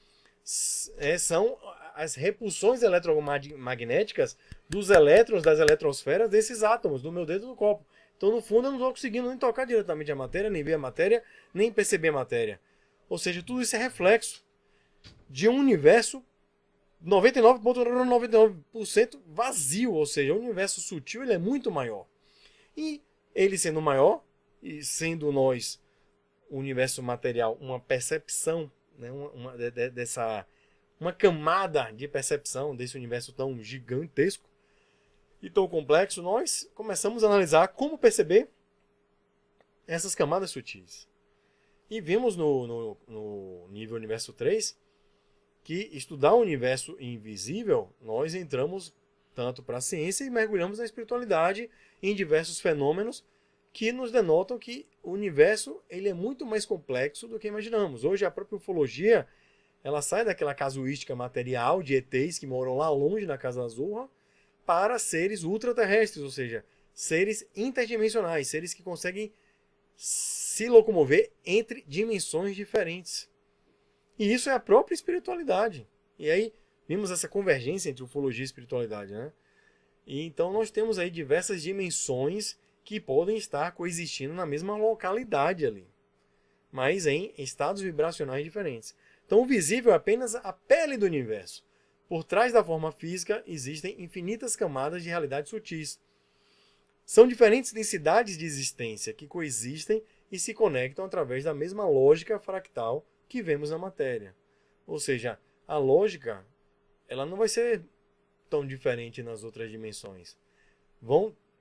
são as repulsões eletromagnéticas dos elétrons, das eletrosferas, desses átomos, do meu dedo do copo. Então, no fundo, eu não estou conseguindo nem tocar diretamente a matéria, nem ver a matéria, nem perceber a matéria. Ou seja, tudo isso é reflexo de um universo 99,99% vazio, ou seja, o universo sutil ele é muito maior. E ele sendo maior, e sendo nós, o universo material, uma percepção, né, uma camada de percepção desse universo tão gigantesco e tão complexo, nós começamos a analisar como perceber essas camadas sutis. E vimos no nível universo 3 que estudar o universo invisível, nós entramos tanto para a ciência e mergulhamos na espiritualidade em diversos fenômenos que nos denotam que o universo ele é muito mais complexo do que imaginamos. Hoje a própria ufologia ela sai daquela casuística material de ETs que moram lá longe na Casa Azul para seres ultraterrestres, ou seja, seres interdimensionais, seres que conseguem se locomover entre dimensões diferentes. E isso é a própria espiritualidade. E aí vimos essa convergência entre ufologia e espiritualidade, né? E então nós temos aí diversas dimensões que podem estar coexistindo na mesma localidade ali, mas em estados vibracionais diferentes. Então o visível é apenas a pele do universo. Por trás da forma física existem infinitas camadas de realidades sutis. São diferentes densidades de existência que coexistem e se conectam através da mesma lógica fractal que vemos na matéria. Ou seja, a lógica ela não vai ser tão diferente nas outras dimensões.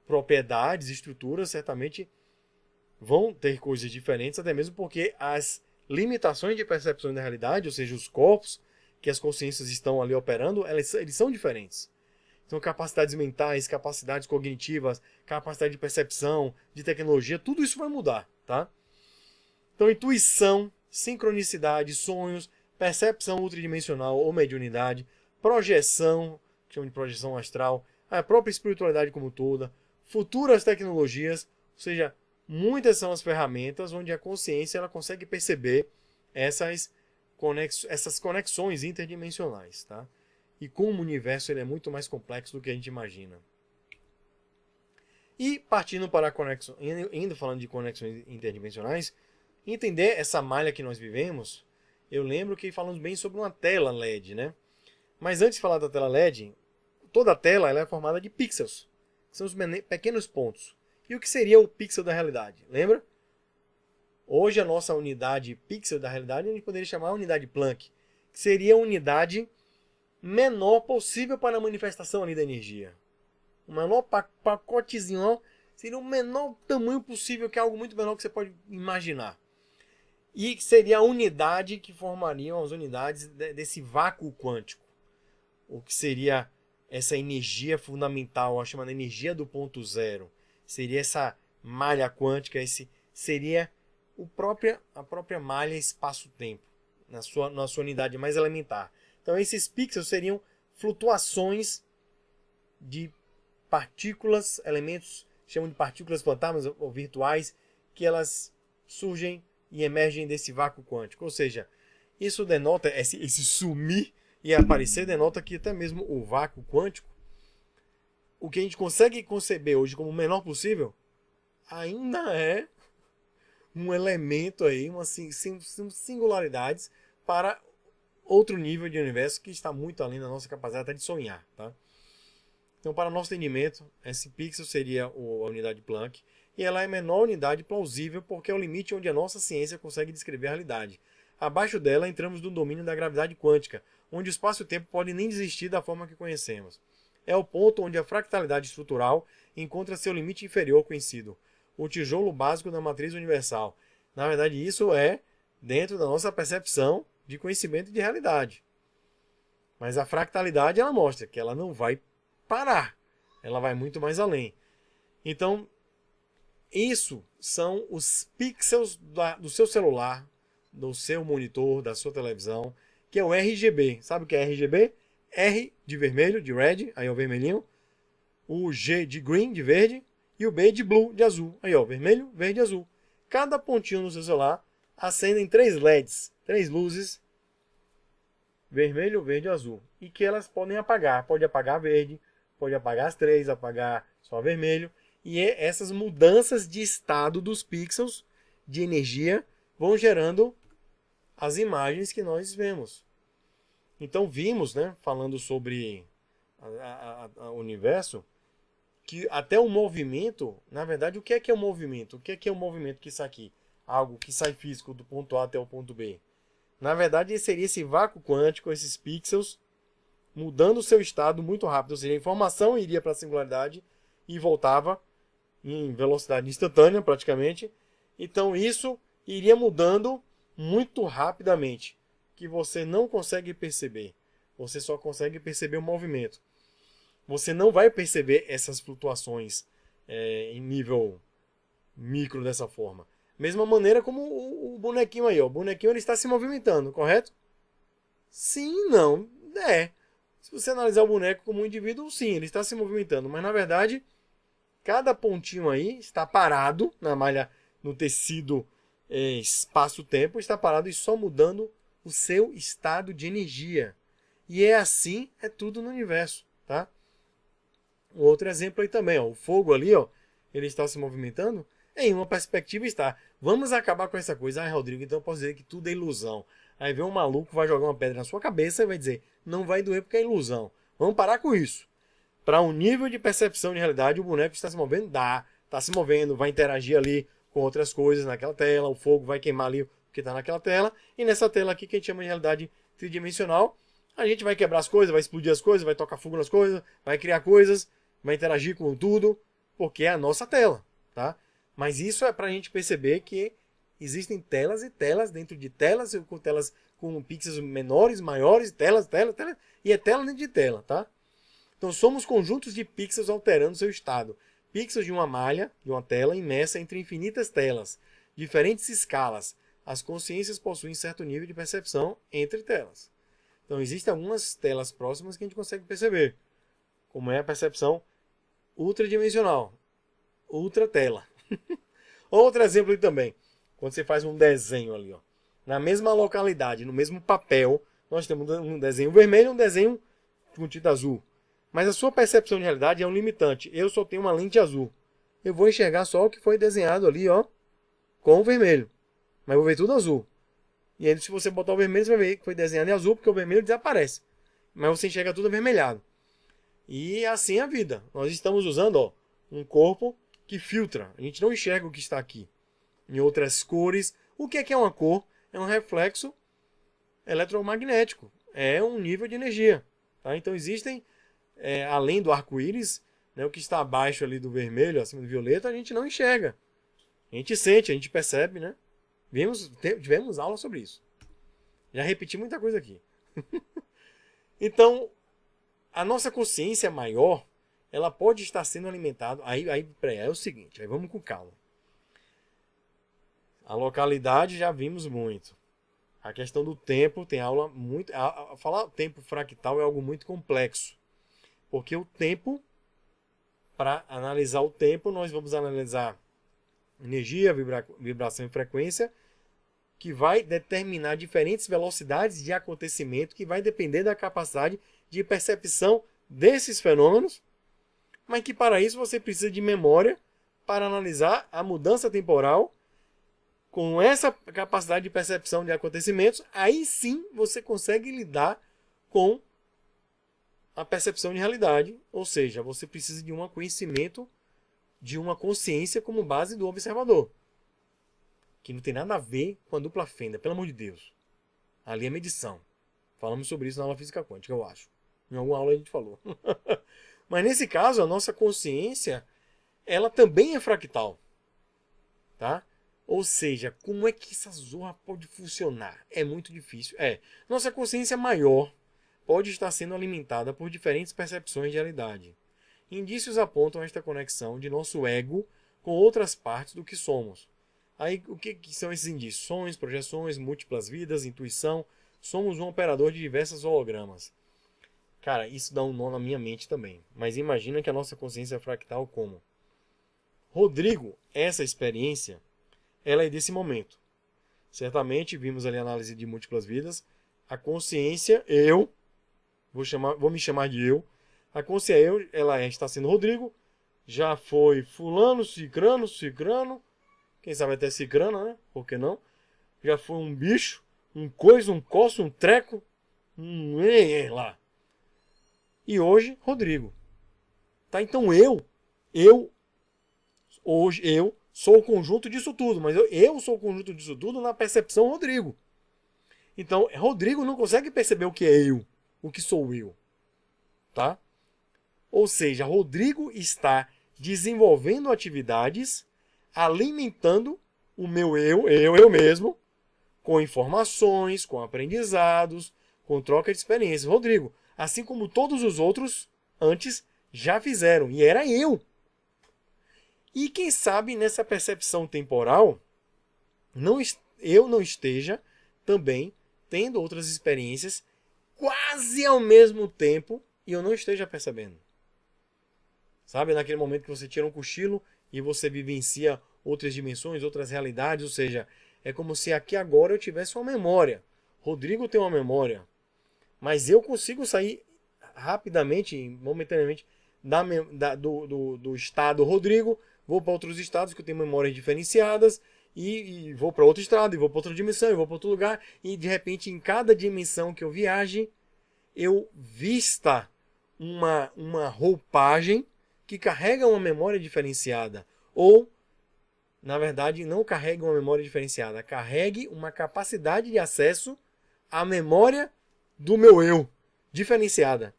Propriedades, estruturas, certamente vão ter coisas diferentes, até mesmo porque as limitações de percepção da realidade, ou seja, os corpos que as consciências estão ali operando, eles são diferentes. Então, capacidades mentais, capacidades cognitivas, capacidade de percepção, de tecnologia, tudo isso vai mudar, tá? Então, intuição, sincronicidade, sonhos, percepção ultridimensional ou mediunidade, projeção, que chama de projeção astral, a própria espiritualidade como toda, futuras tecnologias, ou seja, muitas são as ferramentas onde a consciência ela consegue perceber essas conexões interdimensionais, tá? E como o universo ele é muito mais complexo do que a gente imagina. E partindo para a conexão, ainda falando de conexões interdimensionais, entender essa malha que nós vivemos, eu lembro que falamos bem sobre uma tela LED, né? Mas antes de falar da tela LED, toda a tela ela é formada de pixels, que são os pequenos pontos. E o que seria o pixel da realidade? Lembra? Hoje a nossa unidade pixel da realidade a gente poderia chamar a unidade Planck, que seria a unidade menor possível para a manifestação ali da energia. O menor pacotezinho seria o menor tamanho possível, que é algo muito menor que você pode imaginar. E seria a unidade que formariam as unidades desse vácuo quântico. O que seria essa energia fundamental, a chamada energia do ponto zero. Seria essa malha quântica, seria a própria malha espaço-tempo, na sua unidade mais elementar. Então esses pixels seriam flutuações de partículas, elementos, chamam de partículas fantasmas ou virtuais, que elas surgem e emergem desse vácuo quântico. Ou seja, isso denota, esse sumir e aparecer denota que até mesmo o vácuo quântico, o que a gente consegue conceber hoje como o menor possível, ainda é um elemento aí, singularidades para outro nível de universo que está muito além da nossa capacidade até de sonhar, tá? Então, para nosso entendimento, esse pixel seria a unidade Planck, e ela é a menor unidade plausível porque é o limite onde a nossa ciência consegue descrever a realidade. Abaixo dela, entramos no domínio da gravidade quântica, onde o espaço e o tempo podem nem existir da forma que conhecemos. É o ponto onde a fractalidade estrutural encontra seu limite inferior conhecido, o tijolo básico da matriz universal. Na verdade, isso é dentro da nossa percepção de conhecimento de realidade. Mas a fractalidade, ela mostra que ela não vai parar. Ela vai muito mais além. Então, isso são os pixels do seu celular, do seu monitor, da sua televisão, que é o RGB. Sabe o que é RGB? R de vermelho, de red, aí é o vermelhinho. O G de green, de verde. E o B de blue, de azul. Aí, ó, vermelho, verde e azul. Cada pontinho no seu celular acendem 3 LEDs, 3 luzes, vermelho, verde e azul. E que elas podem apagar. Pode apagar verde, pode apagar as 3, apagar só vermelho. E essas mudanças de estado dos pixels de energia vão gerando as imagens que nós vemos. Então vimos, né, falando sobre o universo, que até o movimento, na verdade, o que é o movimento? O que é o movimento que sai aqui? Algo que sai físico do ponto A até o ponto B. Na verdade, seria esse vácuo quântico, esses pixels, mudando o seu estado muito rápido. Ou seja, a informação iria para a singularidade e voltava em velocidade instantânea, praticamente. Então, isso iria mudando muito rapidamente, que você não consegue perceber. Você só consegue perceber o movimento. Você não vai perceber essas flutuações em nível micro dessa forma. Mesma maneira como o bonequinho aí. Ó. O bonequinho ele está se movimentando, correto? Sim, não. Se você analisar o boneco como um indivíduo, sim, ele está se movimentando. Mas, na verdade, cada pontinho aí está parado na malha, no tecido espaço-tempo, está parado e só mudando o seu estado de energia. E é assim, é tudo no universo, tá? Um outro exemplo aí também, ó, o fogo ali, ó, ele está se movimentando. Em uma perspectiva está, vamos acabar com essa coisa. Rodrigo, então eu posso dizer que tudo é ilusão. Aí vem um maluco, vai jogar uma pedra na sua cabeça e vai dizer, não vai doer porque é ilusão. Vamos parar com isso. Para um nível de percepção de realidade, o boneco está se movendo? Dá. Está se movendo, vai interagir ali com outras coisas naquela tela, o fogo vai queimar ali o que está naquela tela. E nessa tela aqui, que a gente chama de realidade tridimensional, a gente vai quebrar as coisas, vai explodir as coisas, vai tocar fogo nas coisas, vai criar coisas, vai interagir com tudo, porque é a nossa tela, tá? Mas isso é para a gente perceber que existem telas e telas dentro de telas, com telas com pixels menores, maiores, telas, e é tela dentro de tela, tá? Então somos conjuntos de pixels alterando seu estado. Pixels de uma malha, de uma tela imersa entre infinitas telas, diferentes escalas. As consciências possuem certo nível de percepção entre telas. Então existem algumas telas próximas que a gente consegue perceber, como é a percepção ultradimensional, ultra tela. Outro exemplo aí também, quando você faz um desenho ali, ó, na mesma localidade, no mesmo papel, nós temos um desenho vermelho e um desenho com tinta azul. Mas a sua percepção de realidade é um limitante. Eu só tenho uma lente azul. Eu vou enxergar só o que foi desenhado ali, ó, com o vermelho. Mas eu vou ver tudo azul. E aí, se você botar o vermelho, você vai ver que foi desenhado em azul, porque o vermelho desaparece. Mas você enxerga tudo avermelhado. E assim é a vida. Nós estamos usando, ó, um corpo que filtra. A gente não enxerga o que está aqui. Em outras cores. O que é uma cor? É um reflexo eletromagnético. É um nível de energia. Tá? Então existem, além do arco-íris, né, o que está abaixo ali do vermelho, acima do violeta, a gente não enxerga. A gente sente, a gente percebe, né? Tivemos aula sobre isso. Já repeti muita coisa aqui. Então, a nossa consciência maior, ela pode estar sendo alimentada. Aí é o seguinte, aí vamos com calma. A localidade já vimos muito. A questão do tempo tem aula muito. Falar tempo fractal é algo muito complexo. Porque o tempo, para analisar o tempo, nós vamos analisar energia, vibração e frequência, que vai determinar diferentes velocidades de acontecimento, que vai depender da capacidade de percepção desses fenômenos, mas que para isso você precisa de memória para analisar a mudança temporal. Com essa capacidade de percepção de acontecimentos, aí sim você consegue lidar com a percepção de realidade, ou seja, você precisa de um conhecimento, de uma consciência como base do observador, que não tem nada a ver com a dupla fenda, pelo amor de Deus. Ali é medição. Falamos sobre isso na aula física quântica, eu acho. Em alguma aula a gente falou. Mas nesse caso, a nossa consciência, ela também é fractal. Tá? Ou seja, como é que essa zorra pode funcionar? É muito difícil. Nossa consciência maior pode estar sendo alimentada por diferentes percepções de realidade. Indícios apontam esta conexão de nosso ego com outras partes do que somos. Aí, o que são esses indícios? Sonhos, projeções, múltiplas vidas, intuição. Somos um operador de diversos hologramas. Cara, isso dá um nó na minha mente também. Mas imagina que a nossa consciência é fractal como? Rodrigo, essa experiência, ela é desse momento. Certamente, vimos ali a análise de múltiplas vidas. A consciência, eu, vou me chamar de eu. A consciência, eu, ela está sendo Rodrigo. Já foi fulano, cicrano. Quem sabe até cicrana, né? Por que não? Já foi um bicho, um coisa, um coço, um treco. Lá. E hoje, Rodrigo. Tá? Então hoje eu sou o conjunto disso tudo, mas eu sou o conjunto disso tudo na percepção Rodrigo. Então, Rodrigo não consegue perceber o que é eu, o que sou eu. Tá? Ou seja, Rodrigo está desenvolvendo atividades, alimentando o meu eu mesmo, com informações, com aprendizados, com troca de experiências. Rodrigo, assim como todos os outros antes já fizeram, e era eu. E quem sabe nessa percepção temporal, eu não esteja também tendo outras experiências quase ao mesmo tempo e eu não esteja percebendo. Sabe, naquele momento que você tira um cochilo e você vivencia outras dimensões, outras realidades, ou seja, é como se aqui agora eu tivesse uma memória. Rodrigo tem uma memória, mas eu consigo sair rapidamente, momentaneamente, do estado Rodrigo, vou para outros estados que eu tenho memórias diferenciadas, e vou para outro estado, e vou para outra dimensão, e vou para outro lugar, e de repente em cada dimensão que eu viaje, eu vista uma roupagem que carrega uma memória diferenciada. Ou, na verdade, não carrega uma memória diferenciada, carregue uma capacidade de acesso à memória do meu eu, diferenciada.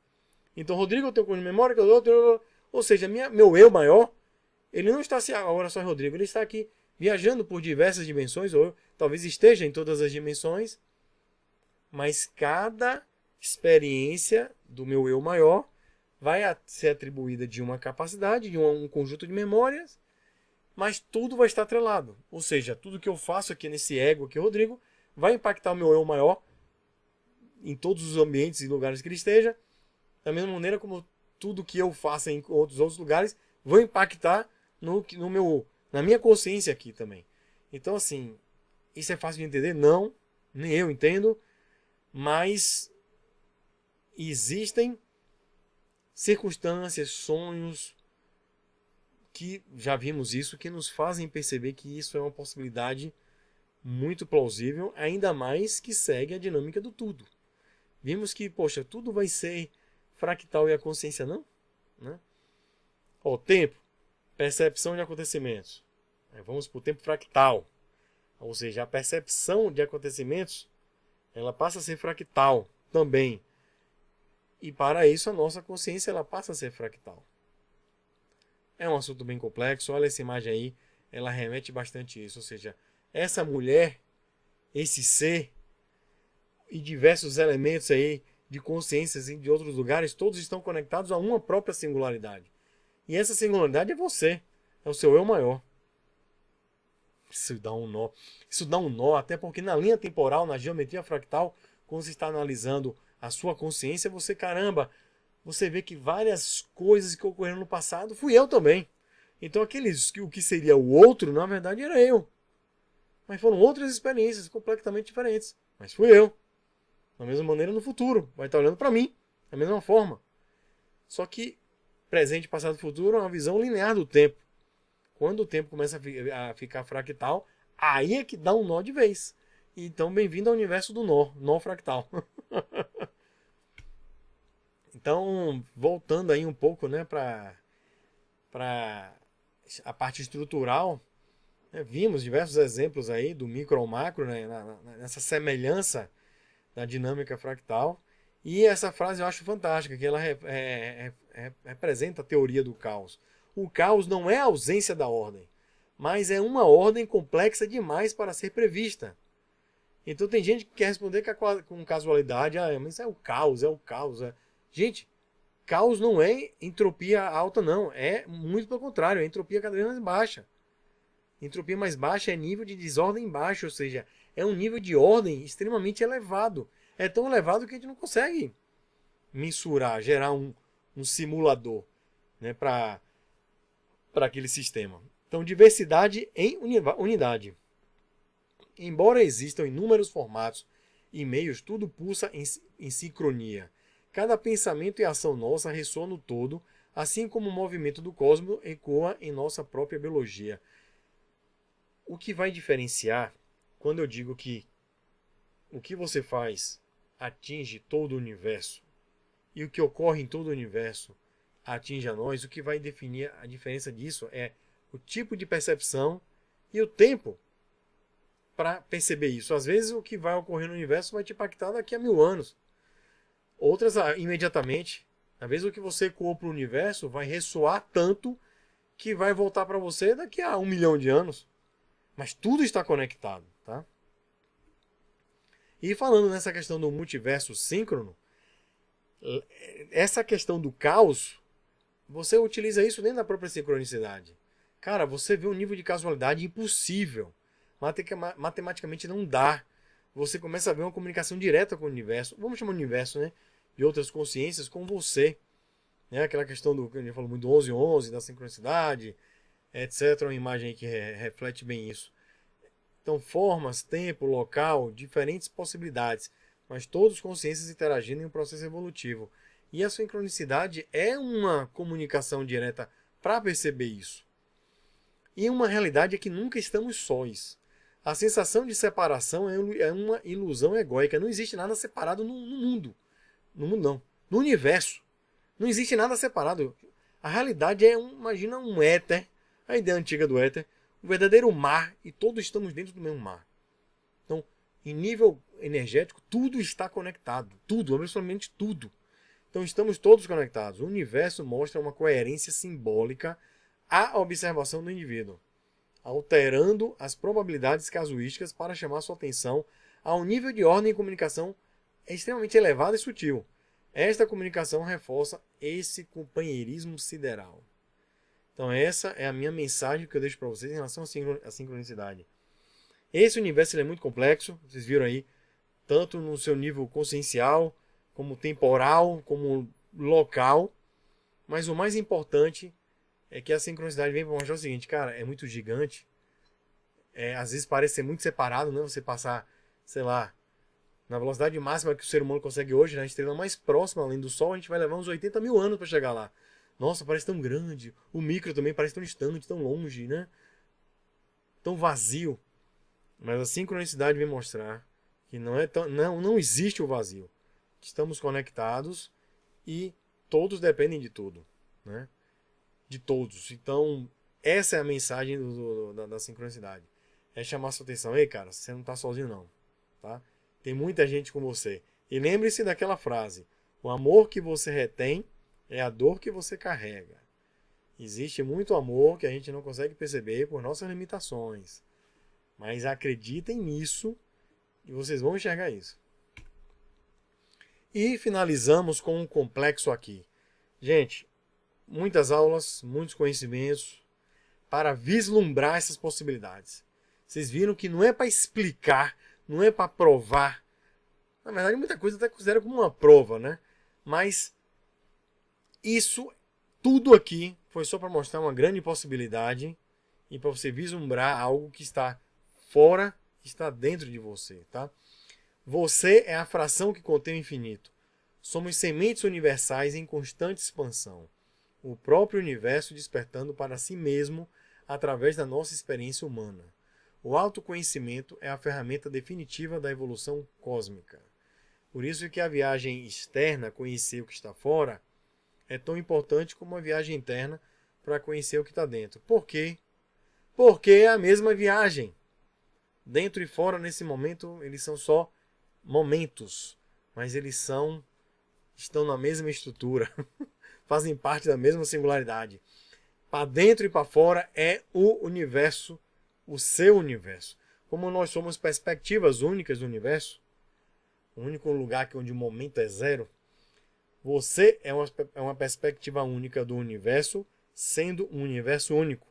Então, Rodrigo, eu tenho com memória, que eu dou, ou seja, meu eu maior, ele não está agora só em Rodrigo, ele está aqui viajando por diversas dimensões, ou talvez esteja em todas as dimensões, mas cada experiência do meu eu maior vai ser atribuída de uma capacidade, de um conjunto de memórias, mas tudo vai estar atrelado. Ou seja, tudo que eu faço aqui nesse ego aqui, Rodrigo, vai impactar o meu eu maior em todos os ambientes e lugares que ele esteja, da mesma maneira como tudo que eu faço em outros lugares vai impactar na minha consciência aqui também. Então, assim, isso é fácil de entender? Não, nem eu entendo, mas existem circunstâncias, sonhos, que já vimos isso, que nos fazem perceber que isso é uma possibilidade muito plausível, ainda mais que segue a dinâmica do tudo. Vimos que, poxa, tudo vai ser fractal e a consciência não? Né? Tempo, percepção de acontecimentos. Vamos para o tempo fractal. Ou seja, a percepção de acontecimentos, ela passa a ser fractal também. E para isso a nossa consciência ela passa a ser fractal. É um assunto bem complexo. Olha essa imagem aí, ela remete bastante a isso. Ou seja, essa mulher, esse ser e diversos elementos aí de consciências de outros lugares, todos estão conectados a uma própria singularidade. E essa singularidade é você, é o seu eu maior. Isso dá um nó. Isso dá um nó, até porque na linha temporal, na geometria fractal, quando você está analisando a sua consciência, você vê que várias coisas que ocorreram no passado, fui eu também. Então o que seria o outro, na verdade, era eu. Mas foram outras experiências completamente diferentes. Mas fui eu. Da mesma maneira no futuro. Vai estar olhando para mim. Da mesma forma. Só que presente, passado e futuro é uma visão linear do tempo. Quando o tempo começa a ficar fractal, aí é que dá um nó de vez. Então, bem-vindo ao universo do nó fractal. Então, voltando aí um pouco, né, para a parte estrutural, né, vimos diversos exemplos aí do micro ao macro, né, nessa semelhança da dinâmica fractal. E essa frase eu acho fantástica, que ela representa a teoria do caos. O caos não é a ausência da ordem, mas é uma ordem complexa demais para ser prevista. Então tem gente que quer responder com casualidade, mas é o caos, é o caos. Gente, caos não é entropia alta, não. É muito pelo contrário, é entropia cada vez mais baixa. Entropia mais baixa é nível de desordem baixo, ou seja, é um nível de ordem extremamente elevado. É tão elevado que a gente não consegue mensurar, gerar um simulador, né, para aquele sistema. Então, diversidade em unidade. Embora existam inúmeros formatos e meios, tudo pulsa em sincronia. Cada pensamento e ação nossa ressoa no todo, assim como o movimento do cosmos ecoa em nossa própria biologia. O que vai diferenciar, quando eu digo que o que você faz atinge todo o universo e o que ocorre em todo o universo atinge a nós, o que vai definir a diferença disso é o tipo de percepção e o tempo para perceber isso. Às vezes o que vai ocorrer no universo vai te impactar daqui a 1000 anos. Outras imediatamente. Às vezes o que você ecoou para o universo vai ressoar tanto que vai voltar para você daqui a 1 milhão de anos. Mas tudo está conectado, tá? E falando nessa questão do multiverso síncrono, essa questão do caos, você utiliza isso dentro da própria sincronicidade. Cara, você vê um nível de casualidade impossível. Matematicamente não dá. Você começa a ver uma comunicação direta com o universo. Vamos chamar de universo, né? De outras consciências com você. Né? Aquela questão do que a gente falou muito do 11-11, da sincronicidade, etc. Uma imagem aí que reflete bem isso. Então, formas, tempo, local, diferentes possibilidades, mas todos consciências interagindo em um processo evolutivo. E a sincronicidade é uma comunicação direta para perceber isso. E uma realidade é que nunca estamos sós. A sensação de separação é uma ilusão egóica. Não existe nada separado no mundo. No mundo não. No universo. Não existe nada separado. A realidade é, imagina um éter, a ideia antiga do éter, um verdadeiro mar, e todos estamos dentro do mesmo mar. Então, em nível energético, tudo está conectado. Tudo, absolutamente tudo. Então, estamos todos conectados. O universo mostra uma coerência simbólica à observação do indivíduo, alterando as probabilidades casuísticas para chamar sua atenção a um nível de ordem e comunicação extremamente elevado e sutil. Esta comunicação reforça esse companheirismo sideral. Então essa é a minha mensagem que eu deixo para vocês em relação à sincronicidade. Esse universo é muito complexo, vocês viram aí, tanto no seu nível consciencial, como temporal, como local, mas o mais importante é que a sincronicidade vem para mostrar o seguinte, cara, é muito gigante, às vezes parece ser muito separado, né? Você passar, sei lá, na velocidade máxima que o ser humano consegue hoje, na estrela mais próxima, além do Sol, a gente vai levar uns 80 mil anos para chegar lá. Nossa, parece tão grande. O micro também parece tão distante, tão longe, né? Tão vazio. Mas a sincronicidade vem mostrar que não existe o vazio. Estamos conectados e todos dependem de tudo, né? De todos. Então, essa é a mensagem da sincronicidade. É chamar sua atenção. Ei, cara, você não está sozinho não, tá? Tem muita gente com você. E lembre-se daquela frase: o amor que você retém é a dor que você carrega. Existe muito amor que a gente não consegue perceber por nossas limitações. Mas acreditem nisso e vocês vão enxergar isso. E finalizamos com um complexo aqui. Gente, muitas aulas, muitos conhecimentos para vislumbrar essas possibilidades. Vocês viram que não é para explicar, não é para provar. Na verdade, muita coisa até considera como uma prova, né? Mas isso, tudo aqui, foi só para mostrar uma grande possibilidade e para você vislumbrar algo que está fora, está dentro de você, tá? Você é a fração que contém o infinito. Somos sementes universais em constante expansão. O próprio universo despertando para si mesmo através da nossa experiência humana. O autoconhecimento é a ferramenta definitiva da evolução cósmica. Por isso que a viagem externa, conhecer o que está fora, é tão importante como a viagem interna para conhecer o que está dentro. Por quê? Porque é a mesma viagem. Dentro e fora, nesse momento, eles são só momentos, mas eles estão na mesma estrutura, fazem parte da mesma singularidade. para dentro e para fora, é o universo, o seu universo. Como nós somos perspectivas únicas do universo, o único lugar onde o momento é zero, você é uma perspectiva única do universo, sendo um universo único,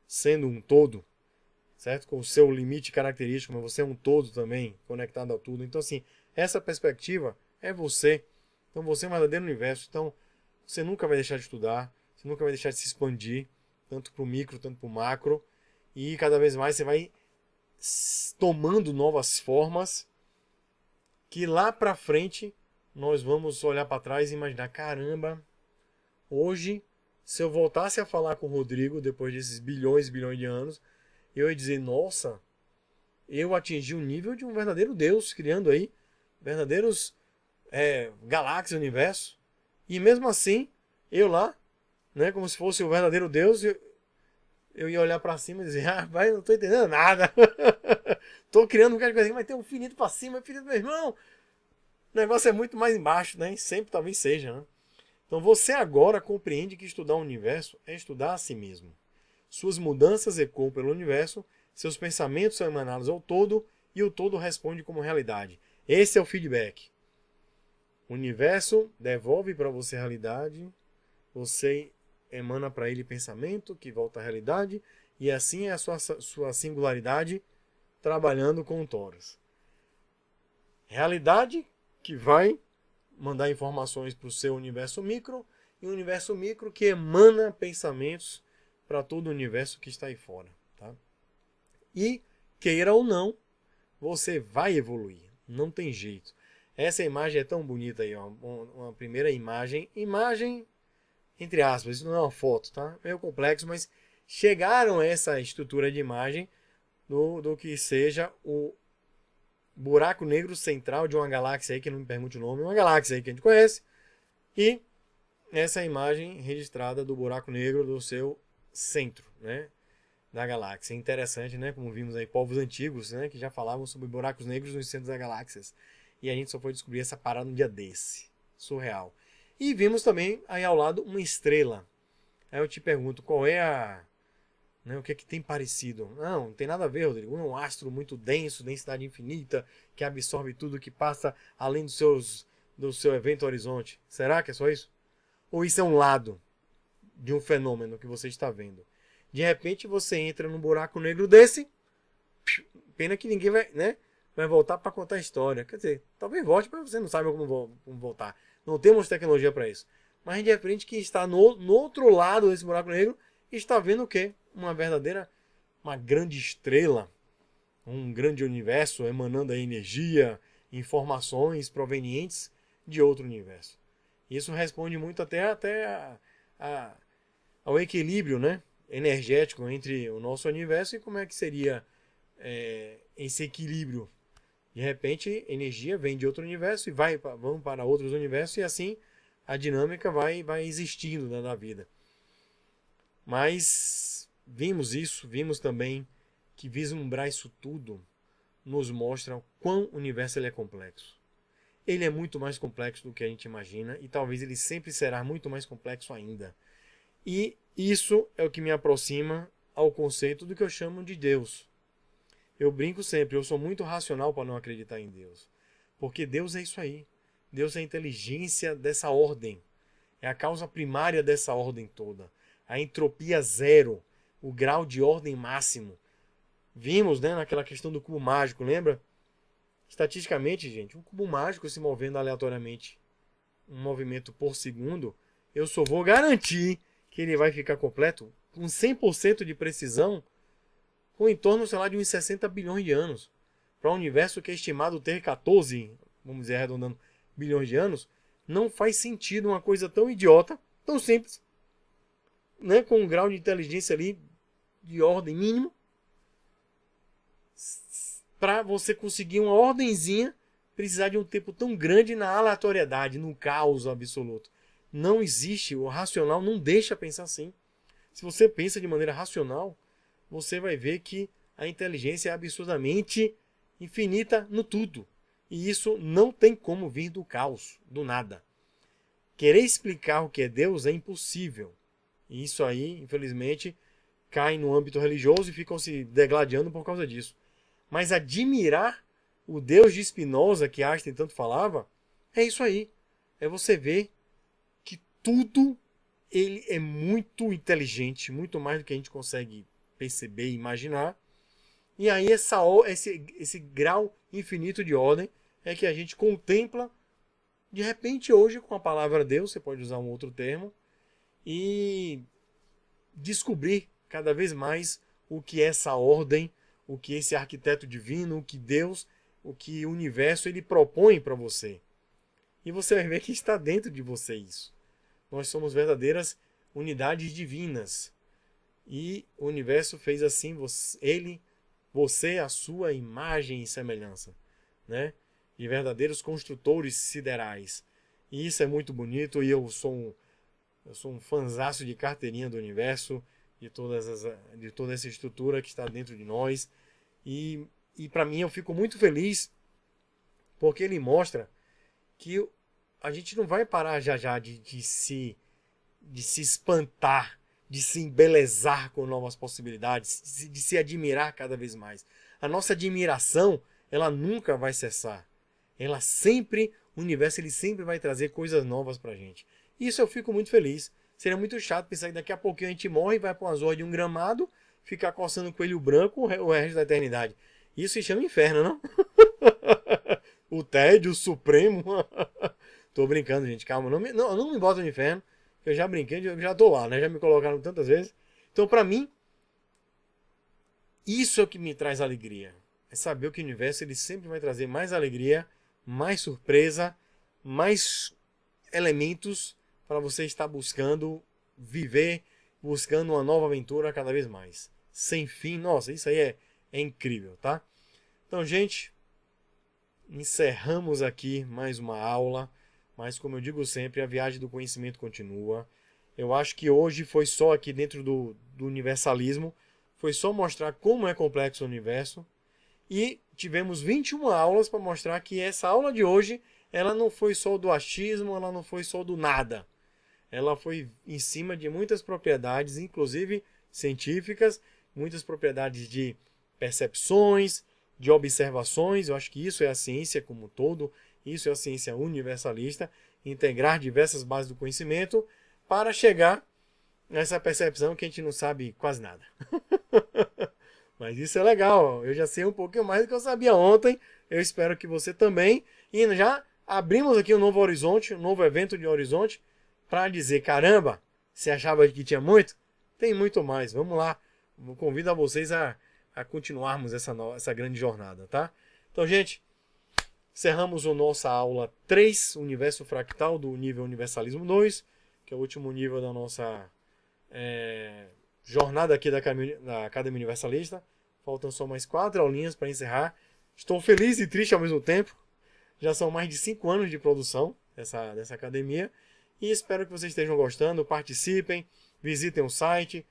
sendo um todo, certo? Com o seu limite característico, mas você é um todo também, conectado a tudo. Então, assim, essa perspectiva é você. Então, você é um verdadeiro universo. Então, você nunca vai deixar de estudar, você nunca vai deixar de se expandir, tanto para o micro, tanto para o macro, e cada vez mais você vai tomando novas formas que lá para frente nós vamos olhar para trás e imaginar, caramba, hoje, se eu voltasse a falar com o Rodrigo depois desses bilhões e bilhões de anos, eu ia dizer, nossa, eu atingi o nível de um verdadeiro Deus, criando aí verdadeiros galáxias, universo. E mesmo assim, eu lá, né, como se fosse o verdadeiro Deus, eu ia olhar para cima e dizer, vai, não tô entendendo nada. Tô criando um cara de coisa, mas tem um infinito para cima, infinito, meu irmão. O negócio é muito mais embaixo, né? E sempre talvez seja, né? Então você agora compreende que estudar o universo é estudar a si mesmo. Suas mudanças ecoam pelo universo, seus pensamentos são emanados ao todo e o todo responde como realidade. Esse é o feedback. O universo devolve para você a realidade, você emana para ele pensamento que volta à realidade e assim é a sua singularidade trabalhando com o Torus. Realidade que vai mandar informações para o seu universo micro e o universo micro que emana pensamentos para todo o universo que está aí fora. Tá? E, queira ou não, você vai evoluir. Não tem jeito. Essa imagem é tão bonita aí, ó, uma primeira imagem. Imagem, entre aspas, isso não é uma foto, tá? Meio complexo, mas chegaram a essa estrutura de imagem do que seja o buraco negro central de uma galáxia aí, que não me pergunte o nome, uma galáxia aí que a gente conhece, e essa imagem registrada do buraco negro do seu centro, né, da galáxia. Interessante, né, como vimos aí povos antigos, né, que já falavam sobre buracos negros nos centros das galáxias, e a gente só foi descobrir essa parada um dia desse, surreal. E vimos também aí ao lado uma estrela. Aí eu te pergunto, qual é o que é que tem parecido? Não tem nada a ver, Rodrigo. É um astro muito denso, densidade infinita, que absorve tudo que passa além do seu evento horizonte. Será que é só isso? Ou isso é um lado de um fenômeno que você está vendo? De repente você entra num buraco negro desse, pena que ninguém vai voltar para contar a história. Quer dizer, talvez volte, mas você não sabe como voltar. Não temos tecnologia para isso. Mas de repente quem está no outro lado desse buraco negro está vendo o quê? Uma grande estrela, um grande universo emanando aí energia, informações provenientes de outro universo. Isso responde muito até ao equilíbrio, né, energético entre o nosso universo e como é que seria esse equilíbrio. De repente, energia vem de outro universo e vamos para outros universos e assim a dinâmica vai existindo, né, na vida. Mas vimos também que vislumbrar isso tudo nos mostra o quão o universo ele é complexo. Ele é muito mais complexo do que a gente imagina e talvez ele sempre será muito mais complexo ainda. E isso é o que me aproxima ao conceito do que eu chamo de Deus. Eu brinco sempre, eu sou muito racional para não acreditar em Deus. Porque Deus é isso aí. Deus é a inteligência dessa ordem. É a causa primária dessa ordem toda. A entropia zero, o grau de ordem máximo. Vimos, né, naquela questão do cubo mágico, lembra? Estatisticamente, gente, um cubo mágico se movendo aleatoriamente, um movimento por segundo, eu só vou garantir que ele vai ficar completo com 100% de precisão com em torno, sei lá, de uns 60 bilhões de anos. Para um universo que é estimado ter 14, vamos dizer, arredondando, bilhões de anos, não faz sentido uma coisa tão idiota, tão simples, né, com um grau de inteligência ali de ordem mínimo, para você conseguir uma ordenzinha, precisar de um tempo tão grande na aleatoriedade, no caos absoluto. Não existe, o racional não deixa pensar assim. Se você pensa de maneira racional, você vai ver que a inteligência é absurdamente infinita no tudo. E isso não tem como vir do caos, do nada. Querer explicar o que é Deus é impossível. E isso aí, infelizmente, cai no âmbito religioso e ficam se degladiando por causa disso. Mas admirar o Deus de Spinoza, que Einstein tanto falava, é isso aí. É você ver que tudo ele é muito inteligente, muito mais do que a gente consegue perceber e imaginar. E aí esse grau infinito de ordem é que a gente contempla, de repente hoje, com a palavra Deus, você pode usar um outro termo, e descobrir cada vez mais o que é essa ordem, o que esse arquiteto divino, o que Deus, o que o universo ele propõe para você. E você vai ver que está dentro de você isso. Nós somos verdadeiras unidades divinas. E o universo fez assim, você, a sua imagem e semelhança, né? De verdadeiros construtores siderais. E isso é muito bonito, e eu sou um fanzaço de carteirinha do universo, de toda essa estrutura que está dentro de nós. E para mim eu fico muito feliz, porque ele mostra que a gente não vai parar já de se espantar, de se embelezar com novas possibilidades, de se admirar cada vez mais. A nossa admiração, ela nunca vai cessar. O universo ele sempre vai trazer coisas novas pra gente. Isso eu fico muito feliz. Seria muito chato pensar que daqui a pouquinho a gente morre e vai para uma zorra de um gramado, ficar coçando o coelho branco o resto da eternidade. Isso se chama inferno, não? O tédio supremo. Tô brincando, gente. Calma. Não me bota no inferno. Eu já brinquei, eu já tô lá, né? Já me colocaram tantas vezes. Então, pra mim, isso é o que me traz alegria. É saber que o universo ele sempre vai trazer mais alegria, mais surpresa, mais elementos para você estar buscando viver, buscando uma nova aventura cada vez mais. Sem fim. Nossa, isso aí é incrível, tá? Então, gente, encerramos aqui mais uma aula. Mas, como eu digo sempre, a viagem do conhecimento continua. Eu acho que hoje foi só aqui dentro do universalismo, foi só mostrar como é complexo o universo. E tivemos 21 aulas para mostrar que essa aula de hoje, ela não foi só do achismo, ela não foi só do nada. Ela foi em cima de muitas propriedades, inclusive científicas, muitas propriedades de percepções, de observações. Eu acho que isso é a ciência como um todo. Isso é a ciência universalista, integrar diversas bases do conhecimento para chegar nessa percepção que a gente não sabe quase nada. Mas isso é legal, eu já sei um pouquinho mais do que eu sabia ontem, eu espero que você também. E já abrimos aqui um novo horizonte, um novo evento de horizonte, para dizer, caramba, você achava que tinha muito? Tem muito mais, vamos lá. Eu convido a vocês a continuarmos essa grande jornada, tá? Então, gente, encerramos a nossa aula 3, Universo Fractal, do nível Universalismo 2, que é o último nível da nossa jornada aqui da Academia Universalista. Faltam só mais 4 aulinhas para encerrar. Estou feliz e triste ao mesmo tempo. Já são mais de 5 anos de produção dessa academia. E espero que vocês estejam gostando, participem, visitem o site,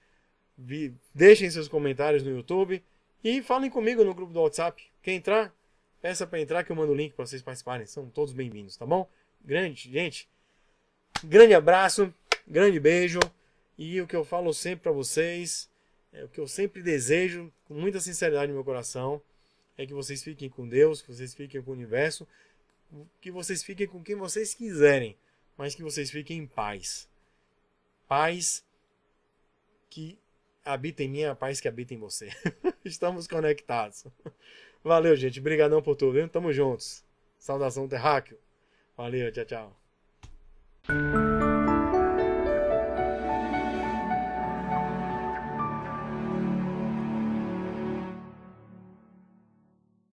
deixem seus comentários no YouTube e falem comigo no grupo do WhatsApp. Quem entrar, peça para entrar que eu mando o link para vocês participarem. São todos bem-vindos, tá bom? Gente, grande abraço, grande beijo. E o que eu falo sempre para vocês, o que eu sempre desejo, com muita sinceridade no meu coração, é que vocês fiquem com Deus, que vocês fiquem com o universo, que vocês fiquem com quem vocês quiserem, mas que vocês fiquem em paz. Paz que habita em mim, a paz que habita em você. Estamos conectados. Valeu, gente. Obrigadão por tudo, hein? Tamo juntos. Saudação terráqueo. Valeu, tchau, tchau.